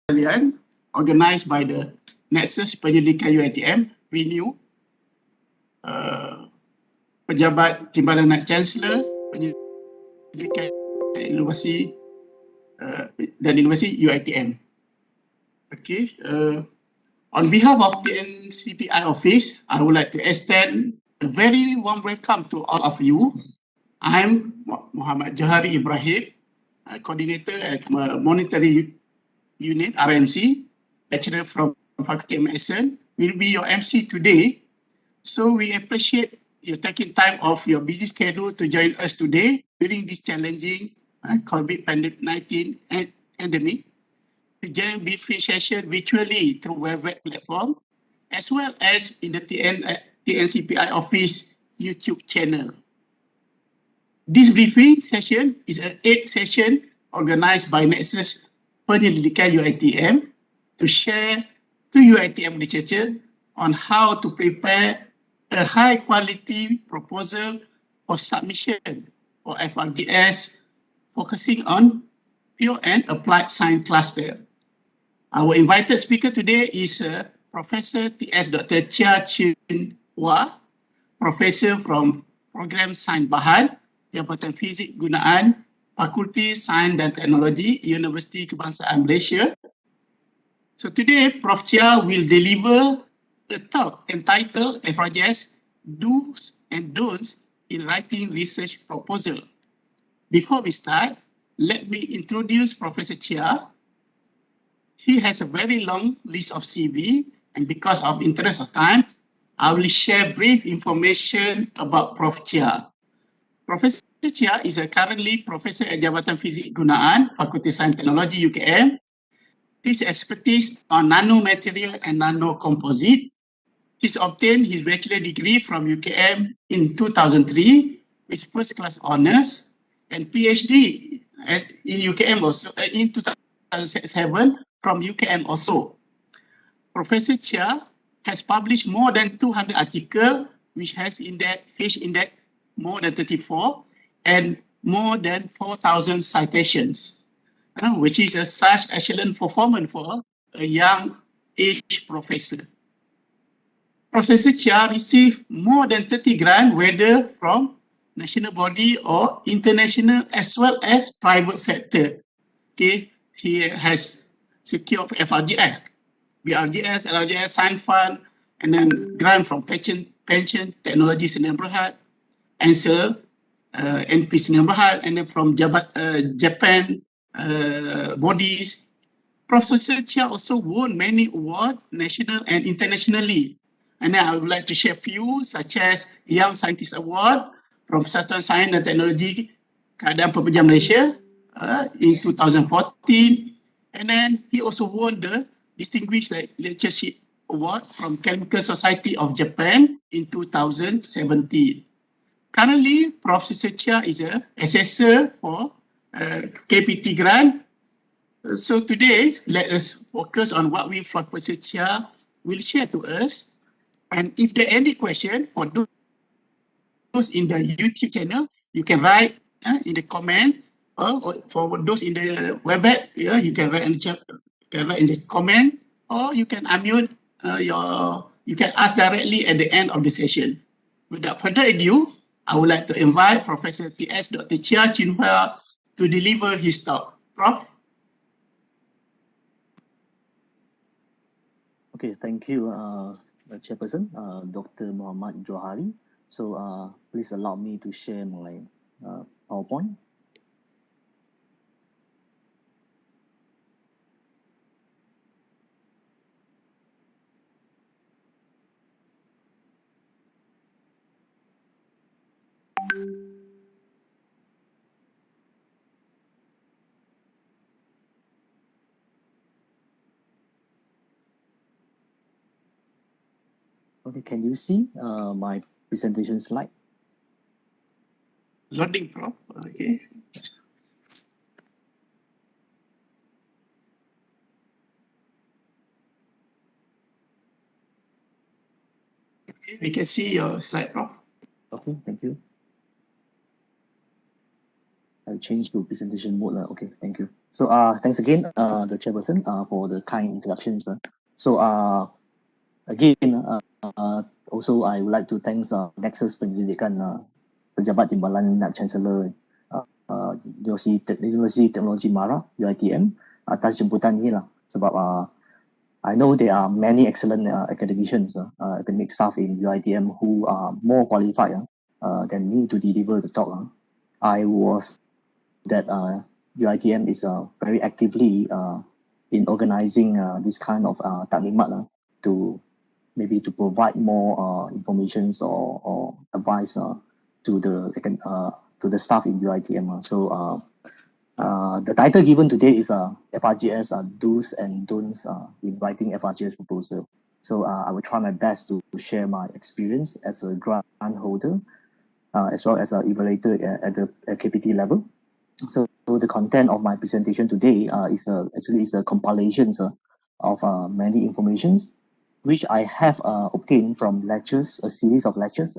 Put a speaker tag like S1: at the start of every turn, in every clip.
S1: sekalian, organized by the Nexus Penyelidikan UiTM, Renew, Pejabat Timbalan Chancellor, Penyelidikan Universiti dan Universiti UiTM. Okay, on behalf of the NCPI office, I would like to extend a very warm welcome to all of you. I'm Mohammad Johari Ibahim, coordinator at Monetary Unit RMC, lecturer from Faculty of Medicine, will be your MC today. So we appreciate you taking time off your busy schedule to join us today during this challenging COVID-19 pandemic. To join briefing session virtually through web platform, as well as in the TNCPI office YouTube channel. This briefing session is an 8th session organized by Nexus Penyelidikan UiTM to share to UiTM researchers on how to prepare a high quality proposal for submission for FRGS focusing on pure and applied science cluster. Our invited speaker today is Professor T.S. Dr. Chia Professor from Program Sains Bahan, Jabatan Fizik Gunaan, Fakulti Sains dan Teknologi, Universiti Kebangsaan Malaysia. So today, Prof. Chia will deliver a talk entitled FRGS Do's and Don'ts in Writing Research Proposal. Before we start, let me introduce Professor Chia. He has a very long list of CV, and because of interest of time, I will share brief information about Prof. Chia. Professor Chia is currently Professor at Jabatan Fizik Gunaan, Fakulti Sains Teknologi UKM. His expertise on nanomaterial and nanocomposite. He's obtained his bachelor degree from UKM in 2003 with first class honours, and PhD in UKM also in 2007 from UKM also. Professor Chia has published more than 200 articles, which has H-index more than 34 and more than 4,000 citations, which is such excellent performance for a young age professor. Professor Chia received more than 30 grants, whether from national body or international as well as private sector. Okay, he has secured FRGS, BRGS, LRGS, Science Fund, and then grant from Pension Technology Sdn Bhd, ANSWER, NP Sdn Bhd, and then from Japan bodies. Professor Chia also won many awards, national and internationally. And then I would like to share a few, such as Young Scientist Award from Persatuan Sains dan Teknologi Keadaan Pekerja Malaysia in 2014. And then he also won the Distinguished Lectureship Award from Chemical Society of Japan in 2017. Currently, Professor Chia is an assessor for KPT grant. So today, let us focus on what Professor Chia will share to us. And if there are any questions for those in the YouTube channel, you can write in the comment. Or for those in the WebEx, you can write in the chat, in the comment, or you can unmute you can ask directly at the end of the session. Without further ado, I would like to invite Professor T.S. Dr. Chia to deliver his talk. Prof.
S2: Okay, thank you, Chairperson, Dr. Mohammad Johari. So please allow me to share my PowerPoint. Okay, can you see my presentation slide?
S1: Loading, Prof. Okay. Okay, we can see your slide, Prof.
S2: Okay, thank you. I'll change to presentation mode. Okay, thank you. So thanks again, the chairperson, for the kind introductions. So again, also I would like to thank Nexus Pendidikan Pejabat Timbalan Chancellor Universiti Teknologi Mara UiTM atas jemputan ni lah. Sebab I know there are many excellent academicians, academic staff in UiTM who are more qualified than me to deliver the talk. I was that UiTM is very actively in organizing this kind of taklimat to maybe to provide more information or advice to the staff in UiTM. So the title given today is FRGS Do's and Don'ts in writing FRGS proposal. So I will try my best to share my experience as a grant holder as well as an evaluator at the KPT level. So the content of my presentation today is a compilation of many informations which I have obtained from lectures, a series of lectures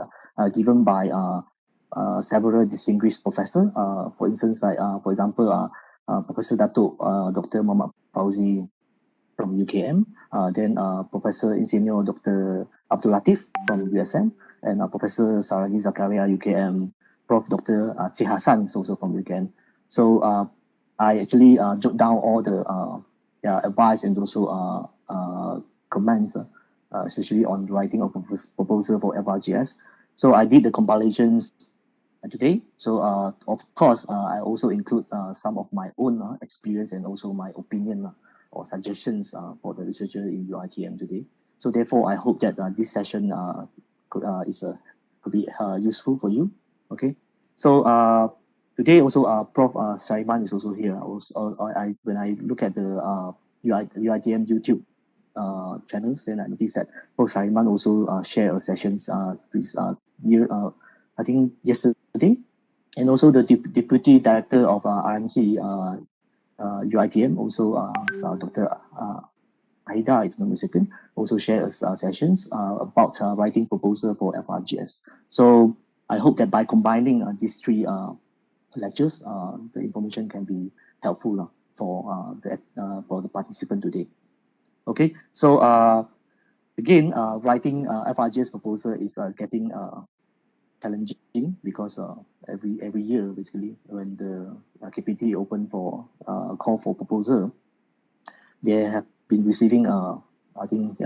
S2: given by several distinguished professors. For instance, for example, Professor Datuk, Dr. Mohammad Fauzi from UKM, then Professor Insinyur Dr. Abdul Latif from USM, and Professor Saragi Zakaria, UKM, Prof. Dr. Chia is also from UKM. So I actually jot down all the advice and also comments, especially on writing of proposal for FRGS. So I did the compilations today. So of course, I also include some of my own experience and also my opinion or suggestions for the researcher in UiTM today. So therefore, I hope that this session could be useful for you. Okay. So today also Prof. Sariman is also here. When I look at the UiTM YouTube channels, then I noticed that Prof. Sariman also shared sessions I think yesterday, and also the Deputy Director of RMC UiTM, also Dr. Aida, if not mistaken, also shared sessions about writing proposal for FRGS. So I hope that by combining these three lectures, the information can be helpful for the participant today. Okay, so again, writing FRGS proposal is getting challenging because every year basically when the KPT open for call for proposal, they have been receiving I think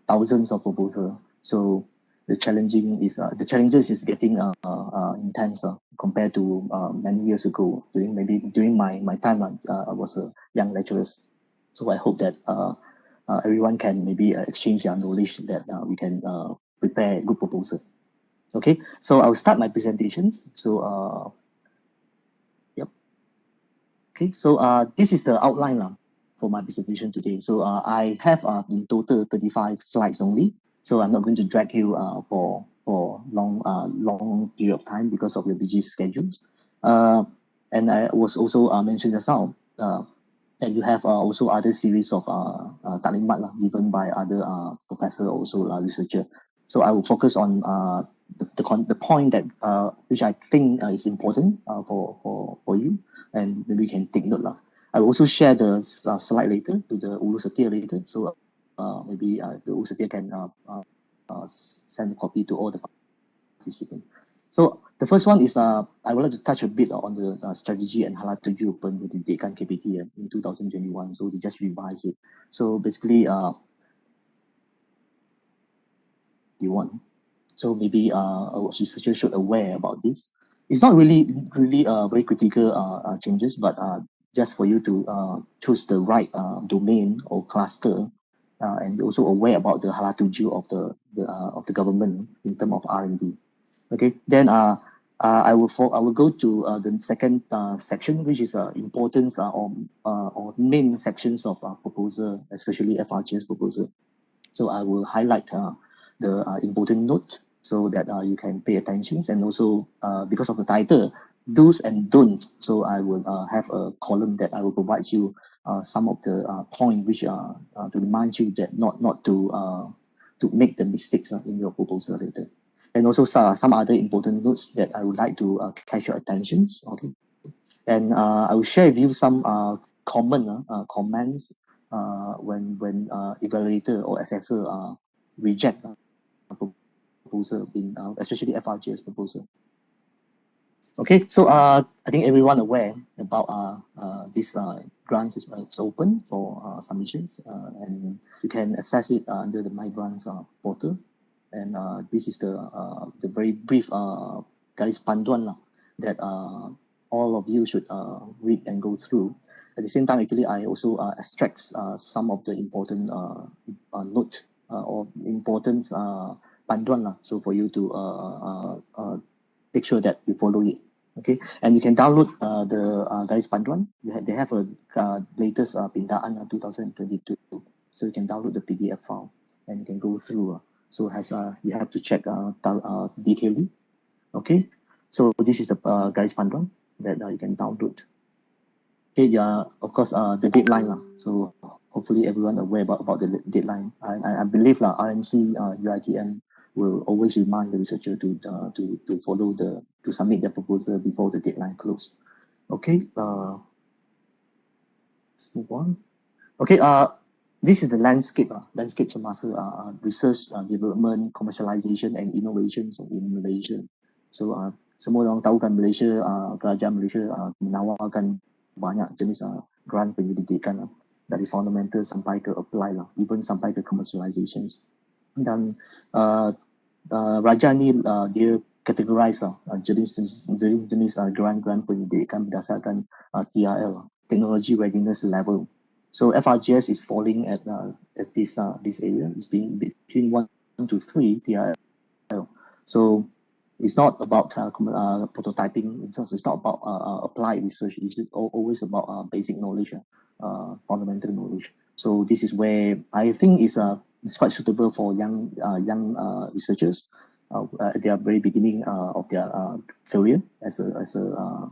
S2: thousands of proposals. So the challenges is getting intense compared to many years ago. During my time, I was a young lecturer. So I hope that everyone can maybe exchange their knowledge that we can prepare a good proposal. Okay, so I'll start my presentations. So yep. Okay, so this is the outline for my presentation today. So I have in total 35 slides only. So I'm not going to drag you for long period of time because of your busy schedules. And I was also mentioned just now that you have also other series of taklimat given by other professor, also researcher. So I will focus on the point that which I think is important for you, and maybe you can take note. I will also share the slide later to the Ulu Setia later. So maybe the Ulu Setia can send a copy to all the participants. So the first one is I would like to touch a bit on the strategy and Halal 7 Pendidikan KPT in 2021. So they just revised it. So basically, you want. So maybe our researchers should aware about this. It's not really very critical changes, but just for you to choose the right domain or cluster, and also aware about the Halal 7 of the government in terms of R&D. Okay, then I will go to the second section, which is importance or main sections of proposal, especially FRGS proposal. So I will highlight the important note so that you can pay attention, and also because of the title, do's and don'ts. So I will have a column that I will provide you some of the points which to remind you that not to make the mistakes in your proposal later. And also some other important notes that I would like to catch your attention. Okay. And I will share with you some common comments when evaluator or assessor reject proposal in especially FRGS proposal. Okay, so I think everyone aware about this grants is it's open for submissions, and you can access it under the My Grants portal. And this is the very brief garis panduan that all of you should read and go through. At the same time, actually, I also extract some of the important note or important panduan so for you to make sure that you follow it. Okay, and you can download the garis panduan. They have a latest pindaan 2022, so you can download the PDF file and you can go through. So has you have to check detailedly. Okay, so this is the garis panduan that you can download. Okay, yeah, of course, the deadline so hopefully everyone aware about the deadline. I believe RMC UiTM will always remind the researcher to follow to submit their proposal before the deadline close. Okay, let's move on. Okay, this is the landscape semasa research, development, commercialization and innovations in Malaysia. So semua orang tahu kan Malaysia, kerajaan Malaysia menawarkan banyak jenis grant penyelidikan dari fundamental sampai ke apply even sampai ke commercializations. Dan raja ni dia categorize jenis grant penyelidikan berdasarkan TRL, technology readiness level. So FRGS is falling at this area. It's being between 1 to 3 TRL. So it's not about prototyping. It's not about applied research. It's always about basic knowledge, fundamental knowledge. So this is where I think it's quite suitable for young researchers at their very beginning of their career as a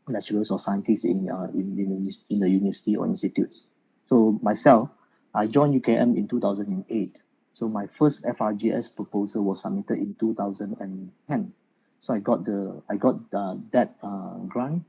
S2: lecturers or scientists in the university or institutes. So myself, I joined UKM in 2008. So my first FRGS proposal was submitted in 2010. So I got that grant,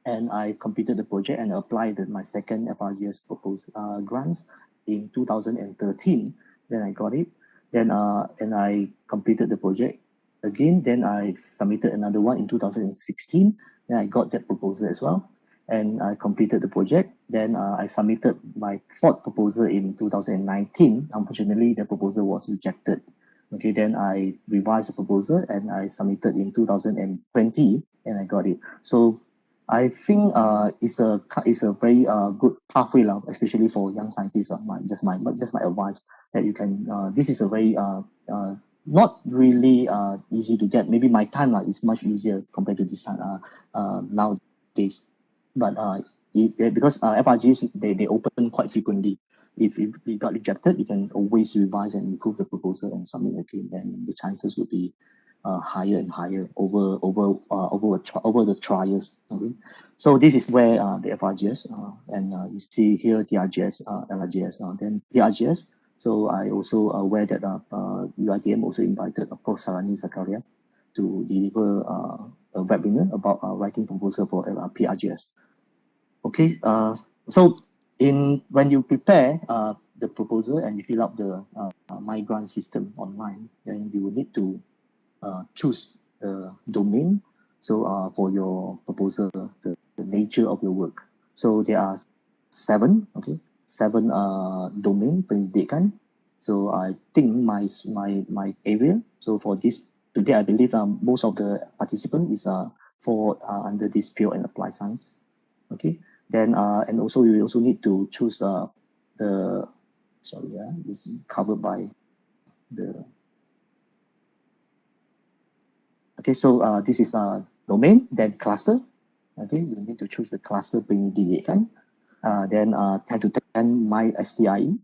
S2: and I completed the project and applied my second FRGS proposal grants in 2013. Then I got it. Then and I completed the project again. Then I submitted another one in 2016. Then I got that proposal as well, and I completed the project. Then I submitted my fourth proposal in 2019. Unfortunately, the proposal was rejected. Okay, then I revised the proposal and I submitted in 2020, and I got it. So I think it's a very good pathway, especially for young scientists. Just my advice that you can. This is a very not really easy to get. Maybe my time is much easier compared to this nowadays. But because FRGs they open quite frequently. If it got rejected, you can always revise and improve the proposal and submit again, and the chances would be higher and higher over the trials. Okay, so this is where the FRGS and you see here TRGS, LRGS, then TRGS. So I also aware that UiTM also invited Prof Sarani Zakaria to deliver a webinar about writing proposal for PRGS. Okay, so when you prepare the proposal and you fill up the My Grant system online, then you will need to choose the domain. So for your proposal, the nature of your work. So there are seven domain pendidikan. So I think my area. So for this today, I believe most of the participants is for under this pure and applied science. Okay. Then and also you also need to choose is covered by the. Okay, so this is domain, then cluster. Okay, you need to choose the cluster pendidikan. Then 10 to 10 my STIE,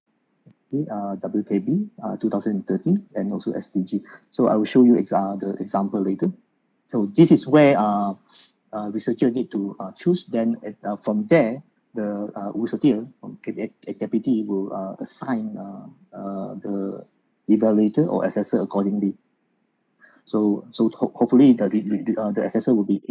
S2: okay, WKB 2030, and also SDG. So I will show you the example later. So this is where researcher need to choose. Then from there, the Universiti Deputy will assign the evaluator or assessor accordingly. So hopefully the assessor will be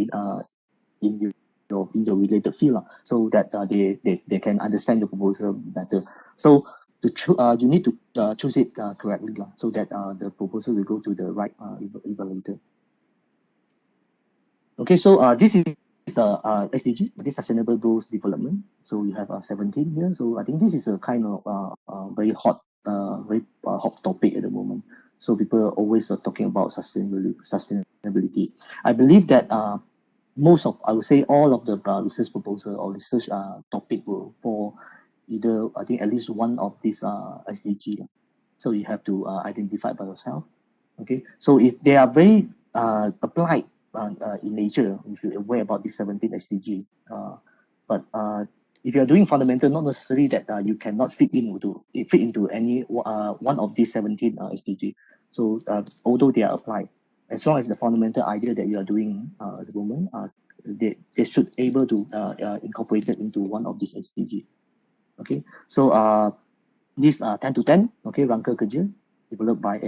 S2: in your your related field, so that they can understand the proposal better. So you need to choose it correctly, so that the proposal will go to the right evaluator. Okay, so this is SDG, okay, Sustainable Goals Development. So we have 17 here. So I think this is a kind of very hot topic at the moment. So people are always talking about sustainability. I believe that I would say all of the research proposal or research topic will fall either, I think, at least one of these SDG. So you have to identify by yourself. Okay, so if they are very applied in nature, if you're aware about this 17 SDG, but if you are doing fundamental, not necessarily that you cannot fit into any one of these 17 SDG. So although they are applied, as long as the fundamental idea that you are doing at the moment, they should able to incorporate it into one of these SDG. Okay, so this 10 to 10, okay, Rangka Kerja, developed by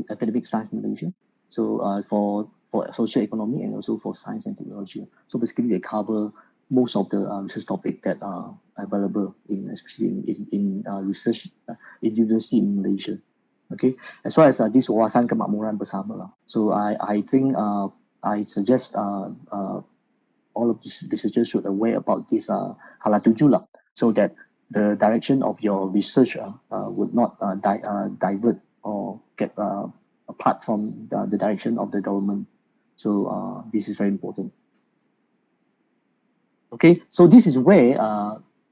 S2: Academic Science Malaysia. So for social economy and also for science and technology. So basically they cover most of the research topic that are available especially in research in university in Malaysia. Okay, as well as this wawasan kemakmuran bersama. So I think I suggest all of these researchers should aware about this Hala 7 lah, so that the direction of your research would not divert or get apart from the direction of the government. So this is very important. Okay, so this is where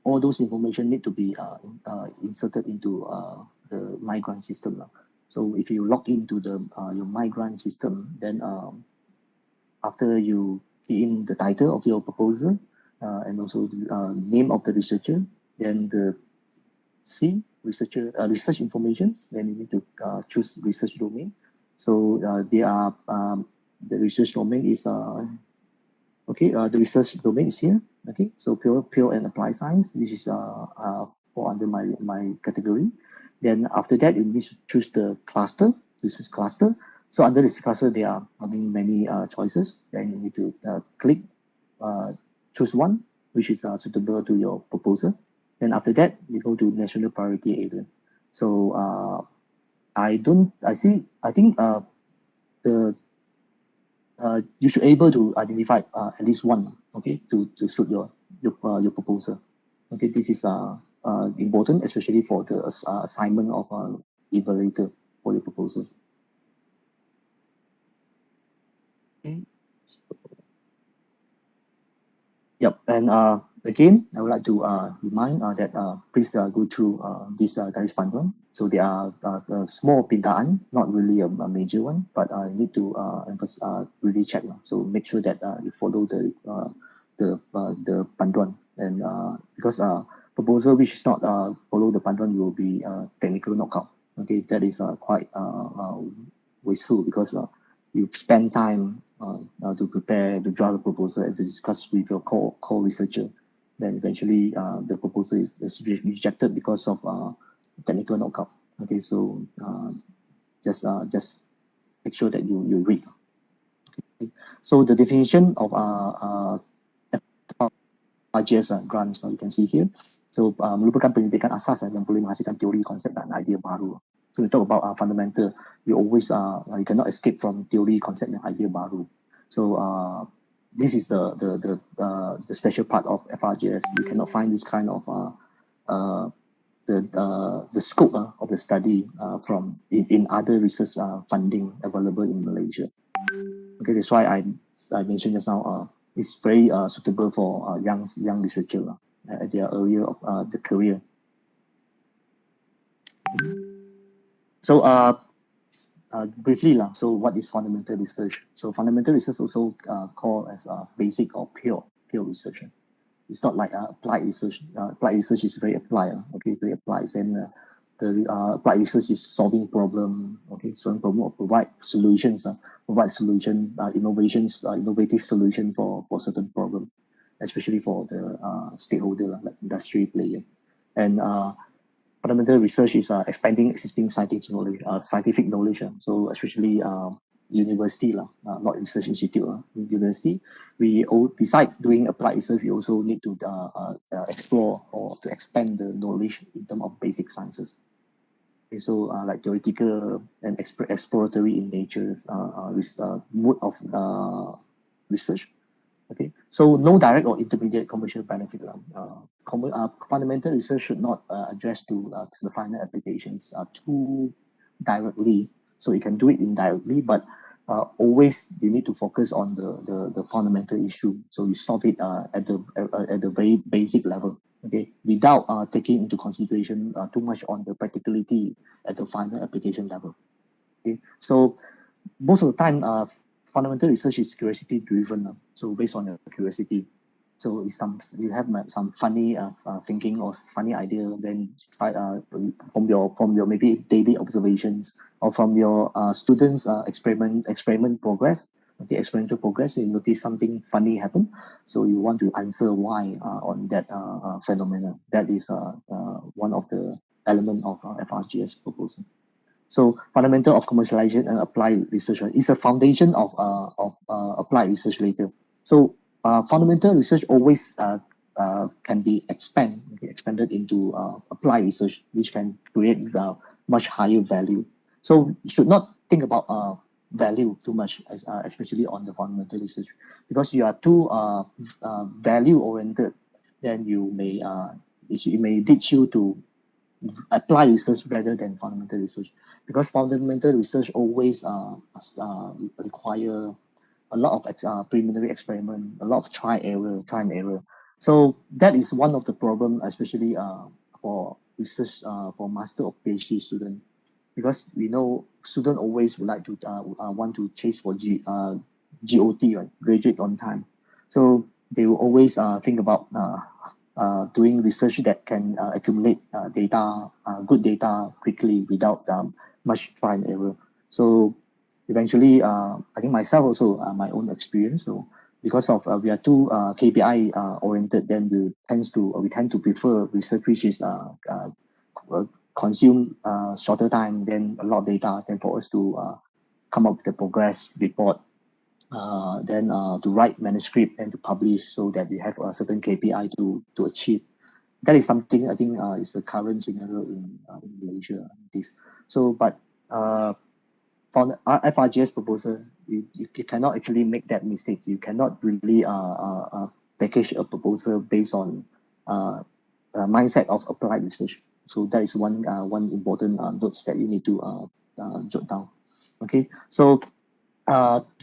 S2: all those information need to be inserted into the migrant system. So if you log into the your migrant system, then after you key in the title of your proposal and also the name of the researcher, then the research information, then you need to choose research domain. So the research domain is okay. The research domain is here. Okay, so pure and applied science, which is fall under my category. Then after that, you need to choose the cluster. This is cluster. So under this cluster, there are many choices. Then you need to click, choose one which is suitable to your proposal. Then after that, you go to national priority area. So I think you should able to identify at least one, okay, to suit your proposal. Okay, this is important, especially for the assignment of evaluator for your proposal. Okay. Yep, and again, I would like to remind that please go through this garis panduan. So they are a small pintaan, not really a major one, but you need to really check. So make sure that you follow the panduan, and because proposal which is not follow the panduan will be technical knockout. Okay, that is quite wasteful, because you spend time to prepare, to draw the proposal and to discuss with your co-researcher. Then eventually the proposal is rejected because of technical knockout. Okay, so just make sure that you read. Okay. So the definition of FRGS grants, you can see here. So merupakan pendidikan asas yang boleh menghasilkan teori, konsep dan idea baru. So we talk about fundamental, you always you cannot escape from theory, concept and idea baru. So this is the special part of FRGS. You cannot find this kind of the scope of the study from in other research funding available in Malaysia. Okay, that's why I mentioned just now. It's very suitable for young researchers at their earlier of the career. So briefly, so what is fundamental research? So fundamental research also called as basic or pure research. It's not like applied research. Applied research is very applied. Okay, very applied. And the applied research is solving problem. Okay, solving problem or provide solutions. Innovations, innovative solution for certain problem, especially for the stakeholder like industry player. And fundamental research is expanding existing scientific knowledge. So especially university, not research institute, university, besides doing applied research, we also need to explore or to expand the knowledge in terms of basic sciences. Okay, so like theoretical and exploratory in nature mode of research. Okay, so no direct or intermediate commercial benefit. Fundamental research should not address to the final applications too directly. So you can do it indirectly, but always you need to focus on the fundamental issue. So you solve it at the very basic level. Okay, without taking into consideration too much on the practicality at the final application level. Okay, so most of the time, fundamental research is curiosity driven. So based on your curiosity, so you have some funny thinking or funny idea, then try from your maybe daily observations or from your students' experimental progress. You notice something funny happen, so you want to answer why on that phenomenon. That is one of the element of FRGS proposal. So fundamental of commercialization and applied research is a foundation of applied research later. So fundamental research always can be expanded into applied research, which can create much higher value. So you should not think about value too much, especially on the fundamental research, because you are too value oriented. Then it may lead you to apply research rather than fundamental research, because fundamental research always require a lot of preliminary experiment, a lot of try and error. So that is one of the problem, especially for research for master or PhD student, because we know student always would like to want to chase for GOT, right? Graduate on time. So they will always think about doing research that can accumulate good data quickly without much try and error. So eventually, I think myself also, my own experience. So because of we are too KPI oriented, then we tend to prefer research which is consume shorter time, then a lot of data, then for us to come up with the progress report, then to write manuscript and to publish, so that we have a certain KPI to achieve. That is something I think is the current scenario in Malaysia. So, but for the FRGS proposal, you cannot actually make that mistake. You cannot really package a proposal based on mindset of applied research. So that is one important notes that you need to jot down. Okay, so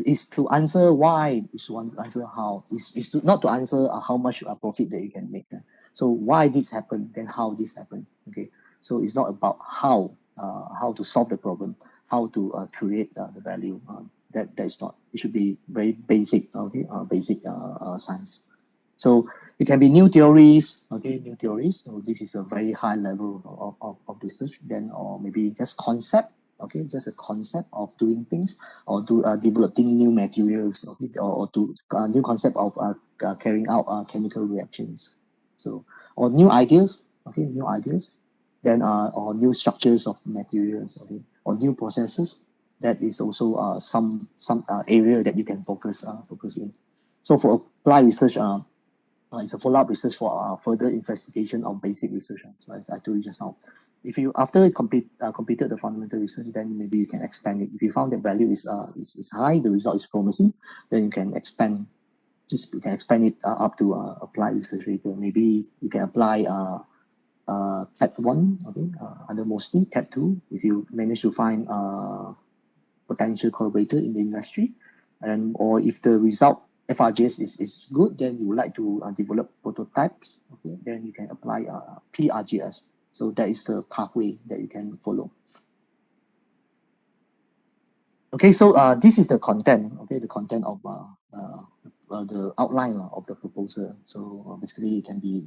S2: is to answer why, is to answer how, is to not to answer how much profit that you can make. So why this happened, then how this happened. Okay, so it's not about how to solve the problem, how to create the value. That is not. It should be very basic. Okay, basic science. So it can be new theories. Okay, new theories. So this is a very high level of research. Then, or maybe just concept. Okay, just a concept of doing things, or to developing new materials, okay, or to new concept of carrying out chemical reactions. So, or new ideas. Okay, new ideas. Then or new structures of materials. Okay, or new processes. That is also some area that you can focus in. So for applied research, it's a follow-up research for further investigation of basic research. So I told you just now. If you after completed the fundamental research, then maybe you can expand it. If you found that value is high, the result is promising, then you can expand. You can expand it up to applied research later. Maybe you can apply TED 1, okay, under mostly TED 2. If you manage to find potential collaborator in the industry, and or if the result FRGS is good, then you would like to develop prototypes. Okay, then you can apply PRGS. So that is the pathway that you can follow. Okay, so this is the content. Okay, the content of the outline of the proposal. So basically, it can be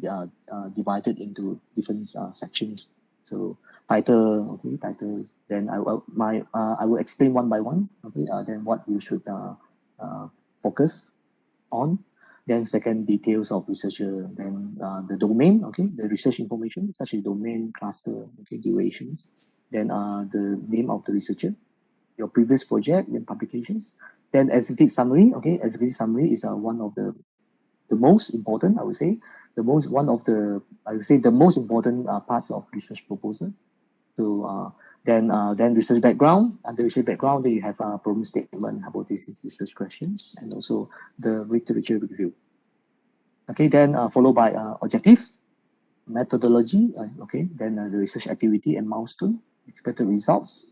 S2: divided into different sections. So title, okay, title. Then I will explain one by one. Okay, then what you should focus on. Then second, details of researcher. Then the domain, okay, the research information such as domain, cluster, okay, durations. Then the name of the researcher. your previous project, your publications. Then executive summary. Okay, executive summary is one of the most important, I would say, the most important parts of research proposal. So then research background. Under research background, then you have problem statement, hypothesis, research questions, and also the literature review. Okay, then followed by objectives, methodology. Okay, then the research activity and milestone, expected results.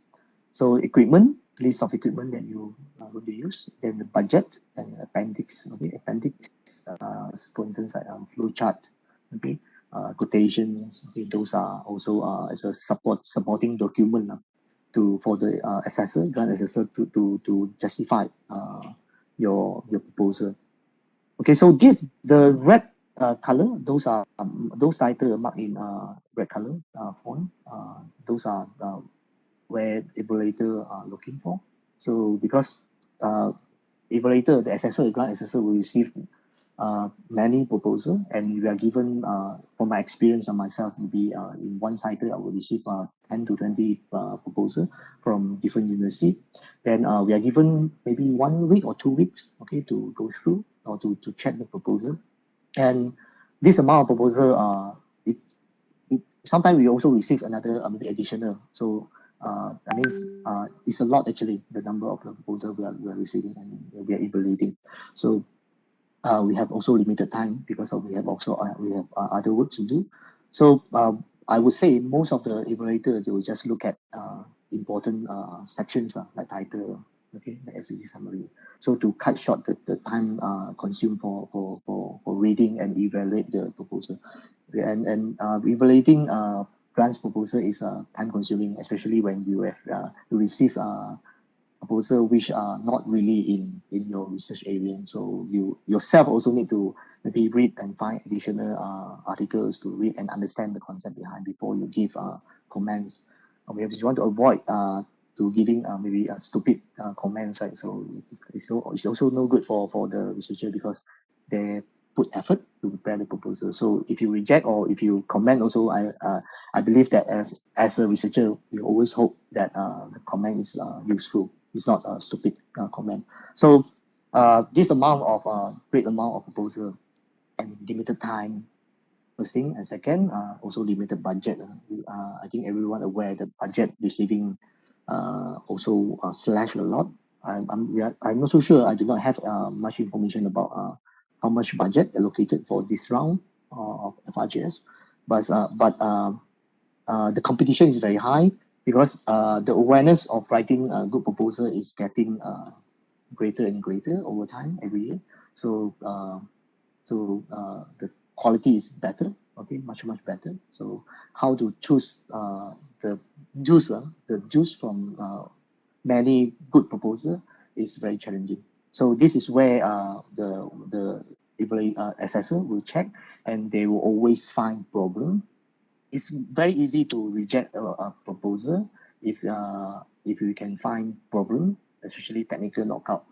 S2: So equipment, list of equipment that you will be used. Then the budget and appendix. Okay, appendix, for instance, like flow chart. Okay, quotations. Okay, those are also as a supporting document for the assessor, grant assessor to justify your proposal. Okay, so the red color, those titles marked in red color font. Those are where evaluator are looking for. So because evaluator, the assessor, grant assessor will receive many proposals, and we are given, from my experience and myself, maybe in one cycle I will receive 10 to 20 proposals from different university. Then we are given maybe 1 week or 2 weeks, okay, to go through or to check the proposal. And this amount of proposal, sometimes we also receive another maybe additional. So that means it's a lot actually, the number of proposals we are receiving and we are evaluating. So we have also limited time because we have other work to do. So I would say most of the evaluator, they will just look at important sections like title, okay, the executive summary. So to cut short the time consumed for reading and evaluate the proposal. And evaluating grants proposal is time consuming, especially when you have you receive proposal which are not really in your research area. So you yourself also need to maybe read and find additional articles to read and understand the concept behind before you give comments. If you want to avoid to giving maybe stupid comments, right? So it's also no good for the researcher because they put effort to prepare the proposal. So if you reject or if you comment also, I believe that as a researcher, you always hope that the comment is useful. It's not a stupid comment. So this great amount of proposal and limited time, first thing, and second, also limited budget. I think everyone aware the budget receiving also slashed a lot. I'm not so sure. I do not have much information about how much budget allocated for this round of FRGS, but the competition is very high because the awareness of writing a good proposal is getting greater and greater over time every year. So the quality is better, okay, much better. So how to choose the juice from many good proposals is very challenging. So this is where the assessor will check, and they will always find problem. It's very easy to reject a proposal if you can find problem, especially technical knockout.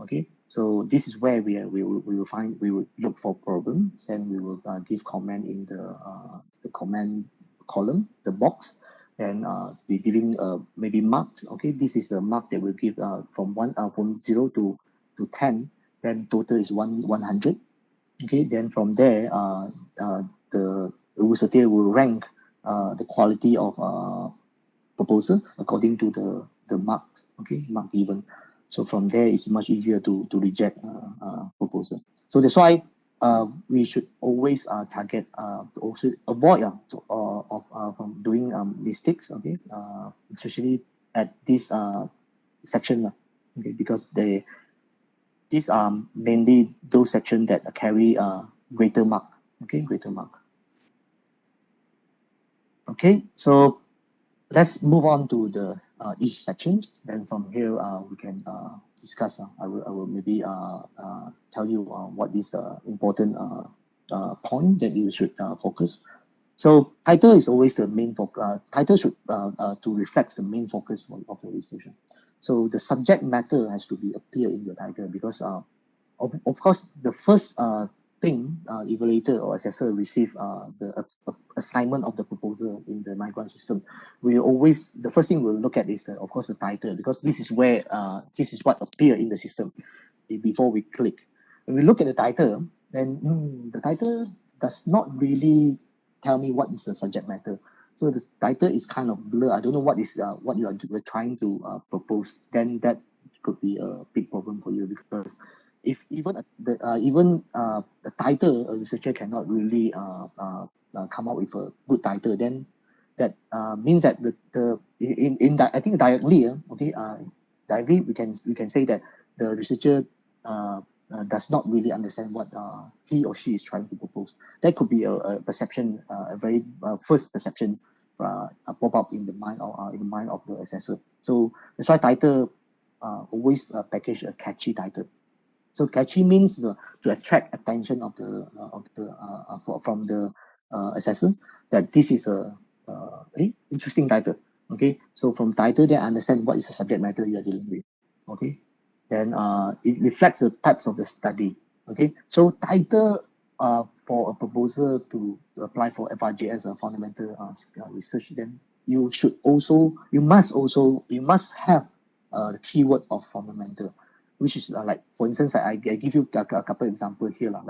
S2: Okay, so this is where we will look for problems, and we will give comment in the comment column, the box, and we giving maybe marks. Okay, this is the mark that we'll give from 0 to 10. Then total is 100. Okay, then from there the university will rank the quality of proposal according to the marks. Okay, mark given. So from there, it's much easier to reject proposal. So that's why we should always target to also avoid from doing mistakes. Okay, especially at this section. Okay, because these are mainly those sections that carry greater mark. Okay, greater mark. Okay, so let's move on to the each sections. Then from here we can discuss. I will maybe tell you what is important point that you should focus. So title is always the main focus. Title should to reflect the main focus of your research. So the subject matter has to be appear in your title because of course the first thing evaluator or assessor receive the assignment of the proposal in the MyGrant system, we always, the first thing we'll look at is, of course, the title, because this is where, this is what appears in the system before we click. When we look at the title, then the title does not really tell me what is the subject matter. So the title is kind of blur. I don't know what is what you are trying to propose. Then that could be a big problem for you, because if even the title, a researcher cannot really come up with a good title, then that means that I think directly, directly we can say that the researcher does not really understand what he or she is trying to propose. That could be a perception, a very first perception pop up in the mind of the assessor. So that's why title always package a catchy title. So catchy means to attract attention of the from the assessor, that this is a interesting title. Okay, so from title they understand what is the subject matter you are dealing with. Okay, then it reflects the types of the study. Okay, so title for a proposal to apply for FRG as a fundamental research, then you must have the keyword of fundamental, which is like, for instance, I give you a couple examples here, like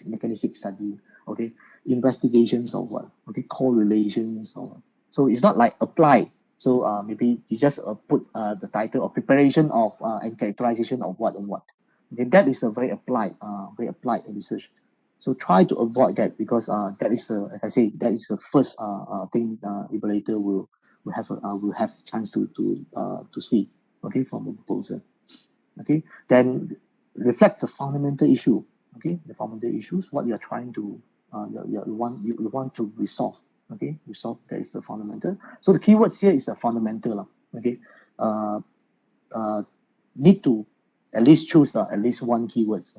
S2: mechanistic study, okay, investigations or what, okay, correlations or what. So it's not like apply. So maybe you just put the title of preparation of and characterization of what and what. Okay, that is a very applied research. So try to avoid that, because that is as I say, that is the first thing evaluator will have the chance to see, okay, from the proposal. Okay, then reflects the fundamental issue. Okay, the fundamental issues, what you are trying to you want to resolve. Okay, resolve, that is the fundamental. So the keywords here is a fundamental. Okay, need to at least choose at least one keywords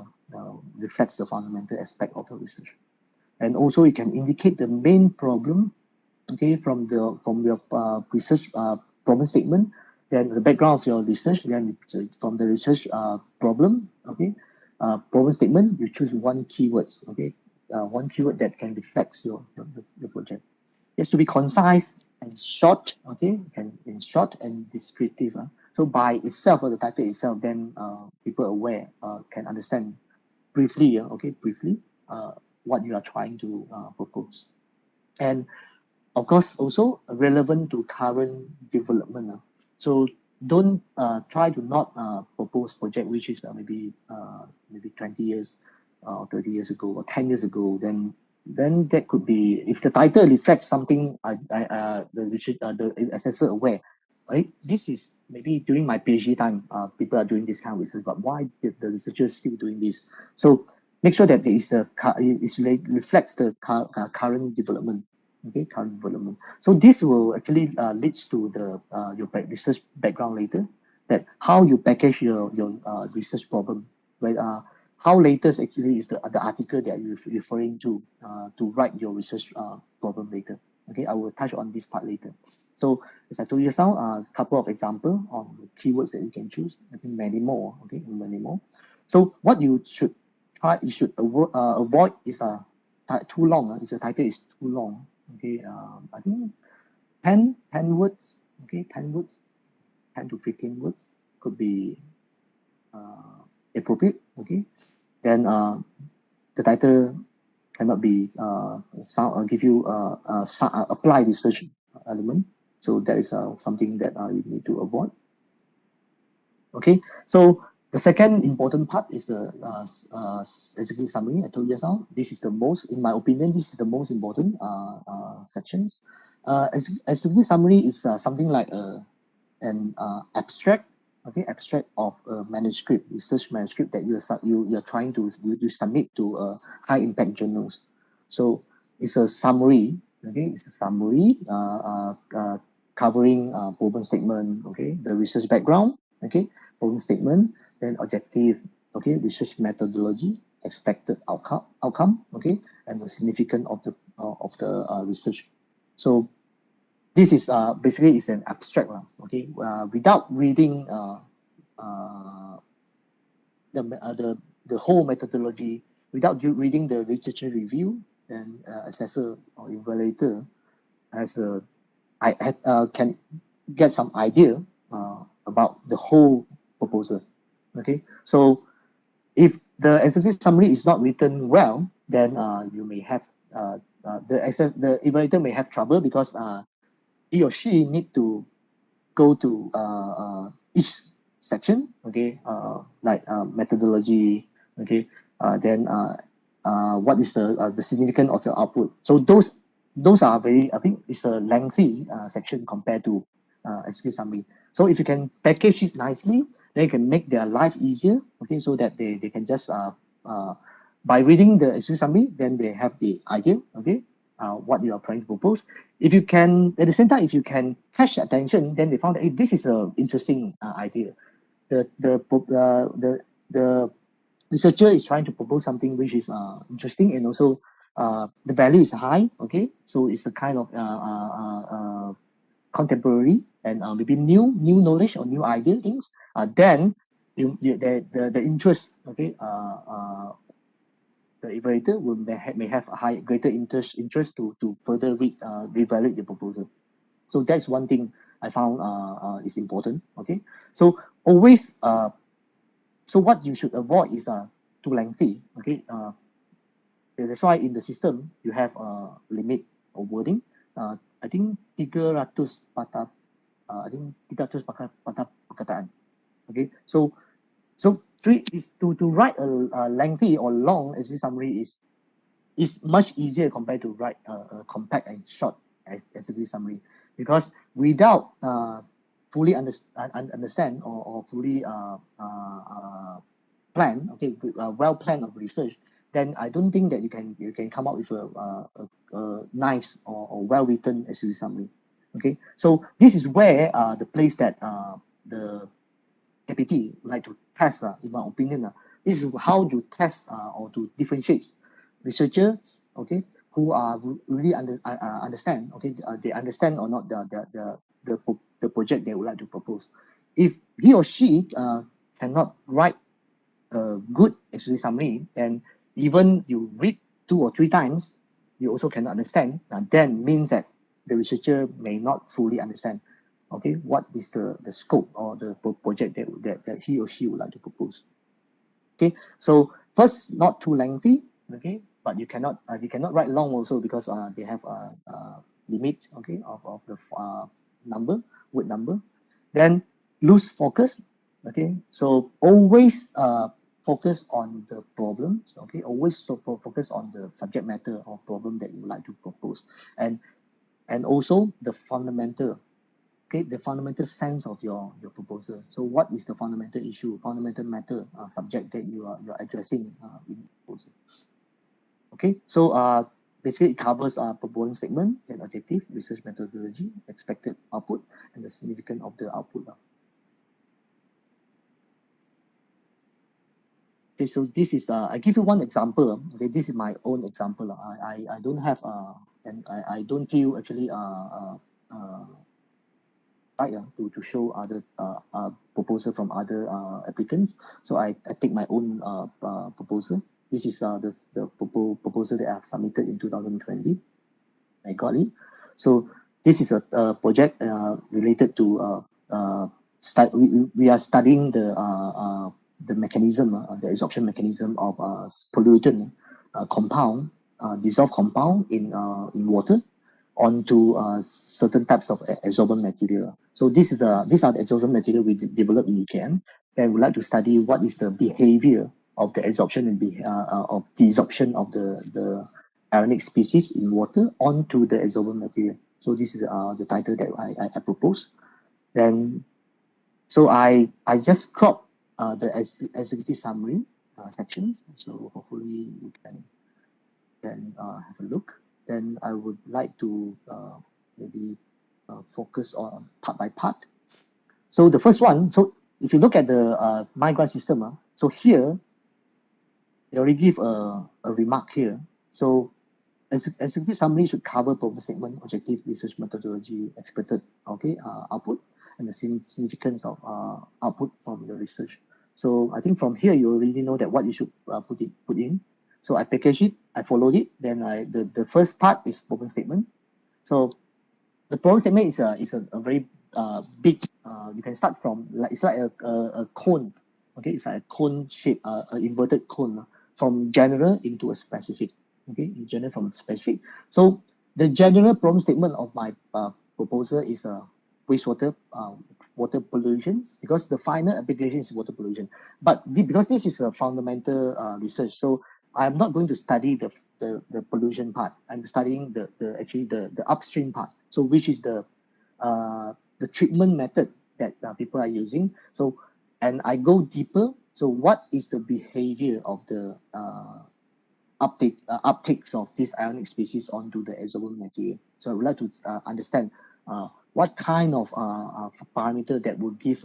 S2: reflects the fundamental aspect of the research, and also it can indicate the main problem. Okay, from your research problem statement, then the background of your research, then from the research problem, okay, problem statement, you choose one keywords, okay, one keyword that can reflect your project. It has to be concise and short, okay, in short and descriptive. So by itself, or the title itself, then people aware can understand briefly, briefly what you are trying to propose, and of course also relevant to current development. So don't try to not propose project which is maybe 20 years or 30 years ago or 10 years ago. Then that could be, if the title reflects something the assessor aware, right? This is maybe during my PhD time, people are doing this kind of research, but why did the researchers still doing this? So make sure that it reflects the current development. Okay, current development. So this will actually leads to the your research background later, that how you package your research problem, right? How latest actually is the article that you're referring to write your research problem later. Okay, I will touch on this part later. So as I told you just now, a couple of examples on keywords that you can choose. I think many more. Okay, many more. So what you should avoid is too long. If the title is too long. Okay, I think 10 words. Okay, 10 words, 10 to 15 words could be appropriate. Okay, then the title cannot be give you apply research element. So that is something that you need to avoid. Okay, so the second important part is the executive summary. I told you just now, this is the most, in my opinion, this is the most important sections. Executive summary is something like an abstract, okay, abstract of a manuscript, research manuscript that you're trying to submit to high impact journals. So it's a summary, okay, it's a summary covering problem statement, okay, the research background, okay, problem statement, then objective, okay, research methodology, expected outcome, okay, and the significance of the research. So this is basically is an abstract, okay, without reading the whole methodology, without reading the literature review, then assessor or evaluator can get some idea about the whole proposal. Okay, so if the executive summary is not written well, then you may have the evaluator may have trouble because he or she need to go to each section, okay, like methodology, okay, then what is the significance of your output. So those are very, I think it's a lengthy section compared to executive summary. So if you can package it nicely, then you can make their life easier, okay, so that they can just by reading the executive summary, then they have the idea, okay, what you are trying to propose. If you can, at the same time, if you can catch attention, then they found that, hey, this is an interesting idea. The researcher is trying to propose something which is interesting, and also the value is high, okay, so it's a kind of contemporary and maybe new knowledge or new idea things. Then the interest, okay, the evaluator may have a greater interest to further reevaluate the proposal. So that's one thing I found is important. Okay, so always so what you should avoid is too lengthy. Okay, that's why in the system you have a limit of wording. I think 300 patah. I think 300 patah perkataan. Okay, so three is to write a lengthy or long essay summary is much easier compared to write a compact and short essay summary, because without fully understand or fully plan, okay, well planned of research, then I don't think that you can come up with a nice or well written essay summary. Okay, so this is where the place that the KPT like to test, in my opinion, this is how you test or to differentiate researchers, okay, who are really understand, okay, they understand or not the project they would like to propose. If he or she cannot write a good essay summary, and even you read 2 or 3 times, you also cannot understand, then means that the researcher may not fully understand, okay, what is the scope or the project that he or she would like to propose. Okay, so first, not too lengthy, okay, but you cannot write long also, because they have a limit, okay, of the word number. Then lose focus, okay, so always focus on the problems, okay, always focus on the subject matter or problem that you would like to propose, and also the fundamental, okay, the fundamental sense of your proposal. So what is the fundamental issue, fundamental matter, subject that you're addressing in the proposal? Okay, so basically it covers proposal statement, then objective, research methodology, expected output, and the significance of the output. Okay, so this is I give you one example. Okay, this is my own example. I don't have and I don't feel actually right to show other proposal from other applicants. So I take my own proposal. This is the proposal that I have submitted in 2020. I got it. So this is a project related to we are studying the mechanism, the absorption mechanism of pollutant compound, dissolved compound in water onto certain types of adsorbent material. So these are the adsorbent material we developed in UiTM, and we like to study what is the behavior of the adsorption and of desorption of the ionic species in water onto the adsorbent material. So this is the title that I propose. Then, so I just crop the executive summary sections. So hopefully you can have a look. Then I would like to maybe focus on part by part. So the first one, so if you look at the My Grant system, so here, they already give a remark here. So executive summary should cover problem statement, objective, research methodology, expected, okay, output, and the significance of output from the research. So I think from here you already know that what you should put in. So I package it, I followed it. Then the first part is problem statement. So the problem statement is a very big. You can start from it's like a cone. Okay, it's like a cone shape, an inverted cone from general into a specific. Okay, in general from specific. So the general problem statement of my proposal is wastewater water pollution, because the final application is water pollution. But because this is a fundamental research, so I'm not going to study the pollution part. I'm studying the upstream part. So which is the treatment method that people are using. So and I go deeper. So what is the behavior of the uptakes of this ionic species onto the adsorbent material? So I would like to understand what kind of parameter that would give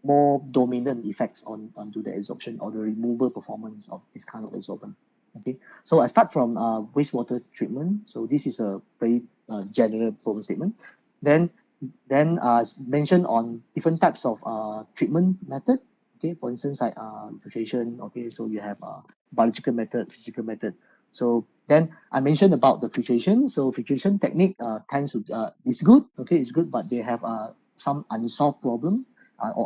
S2: more dominant effects onto the adsorption or the removal performance of this kind of adsorbent. Okay, so I start from wastewater treatment. So this is a very general problem statement. Then mention on different types of treatment method. Okay, for instance, like filtration. Okay, so you have biological method, physical method. So then I mentioned about the filtration. So filtration technique tends to is good. Okay, it's good, but they have some unsolved problem or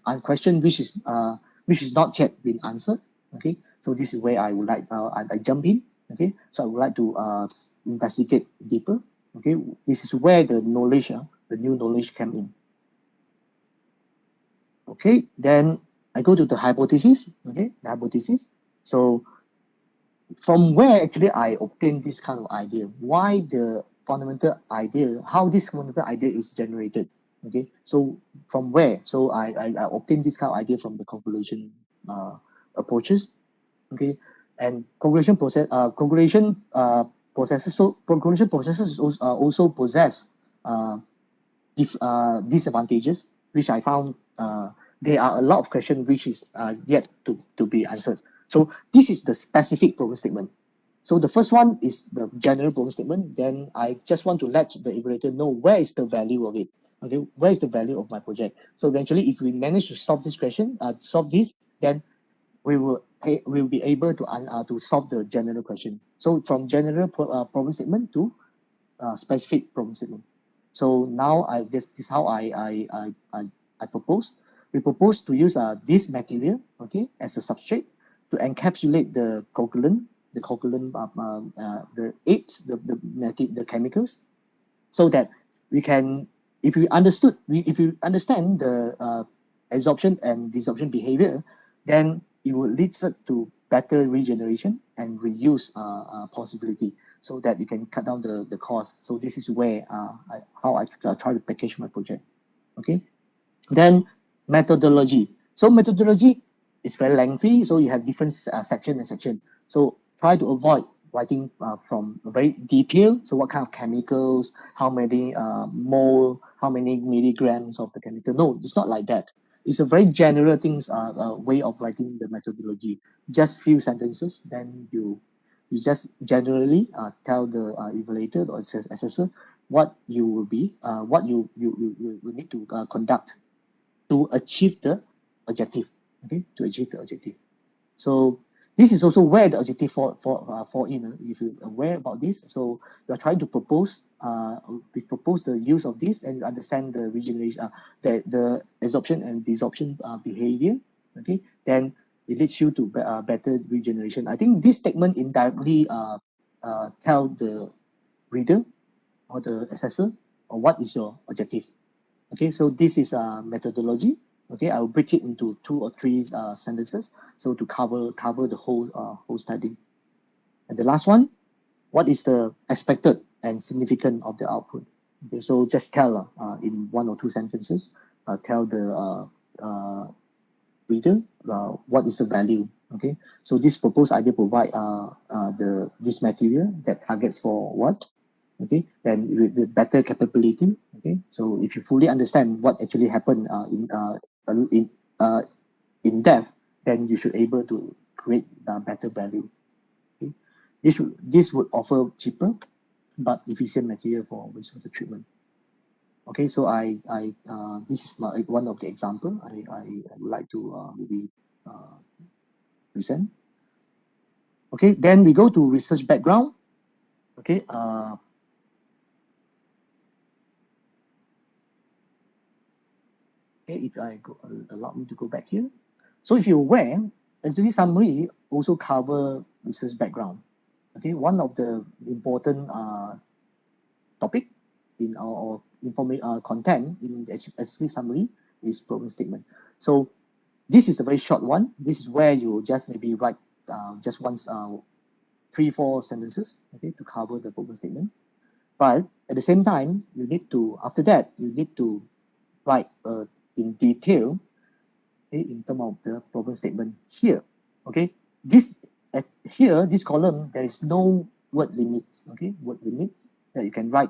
S2: unquestioned, which is not yet been answered. Okay, so this is where I would like I jump in. Okay, so I would like to investigate deeper. Okay, this is where the knowledge, the new knowledge came in. Okay, then I go to the hypothesis. Okay, the hypothesis. So from where actually I obtained this kind of idea, why the fundamental idea, how this fundamental idea is generated. Okay, so from where? So I obtained this kind of idea from the calculation approaches. Okay, and calculation processes. So calculation processes also possess disadvantages, which I found there are a lot of questions which is yet to be answered. So this is the specific problem statement. So the first one is the general problem statement. Then I just want to let the evaluator know where is the value of it. Okay, where is the value of my project? So eventually, if we manage to solve this question, then we will be able to solve the general question. So from general problem statement to specific problem statement. So now this is how I propose. We propose to use this material, okay, as a substrate to encapsulate the coagulant, the chemicals, so that we can, if you understand the adsorption and desorption behavior, then it will lead to better regeneration and reuse possibility, so that you can cut down the cost. So this is where how I try to package my project. Okay, then methodology. So methodology is very lengthy, so you have different section. So try to avoid writing from very detailed. So what kind of chemicals, how many mole, how many milligrams of the chemical. No, it's not like that. It's a very general things way of writing the methodology. Just few sentences, then you just generally tell the evaluator or assessor what you will be, what you need to conduct to achieve the objective. Okay, to achieve the objective. So this is also where the objective fall in. If you're aware about this, so you are trying to propose, we propose the use of this, and you understand the regeneration, the adsorption and desorption behavior. Okay, then it leads you to better regeneration. I think this statement indirectly tell the reader or the assessor what is your objective. Okay, so this is a methodology. Okay, I will break it into 2 or 3 sentences, so to cover the whole study. And the last one, what is the expected and significant of the output? Okay, so just tell in 1 or 2 sentences, tell the reader what is the value. Okay, so this proposed idea provide this material that targets for what. Okay, then with better capability. Okay, so if you fully understand what actually happened in depth, then you should able to create better value. Okay, this would offer cheaper but efficient material for wastewater treatment. Okay, so this is one of the example I would like to maybe present. Okay, then we go to research background. Okay, okay, if I go, allow me to go back here. So if you're aware, SDV summary also cover research background. Okay, one of the important topic in our content in the SDV summary is problem statement. So this is a very short one. This is where you just maybe write just once 3-4 sentences, okay, to cover the problem statement. But at the same time, you need to, after that, you need to write in detail, okay, in terms of the problem statement here. Okay, this here, this column, there is no word limits. Okay, word limits that you can write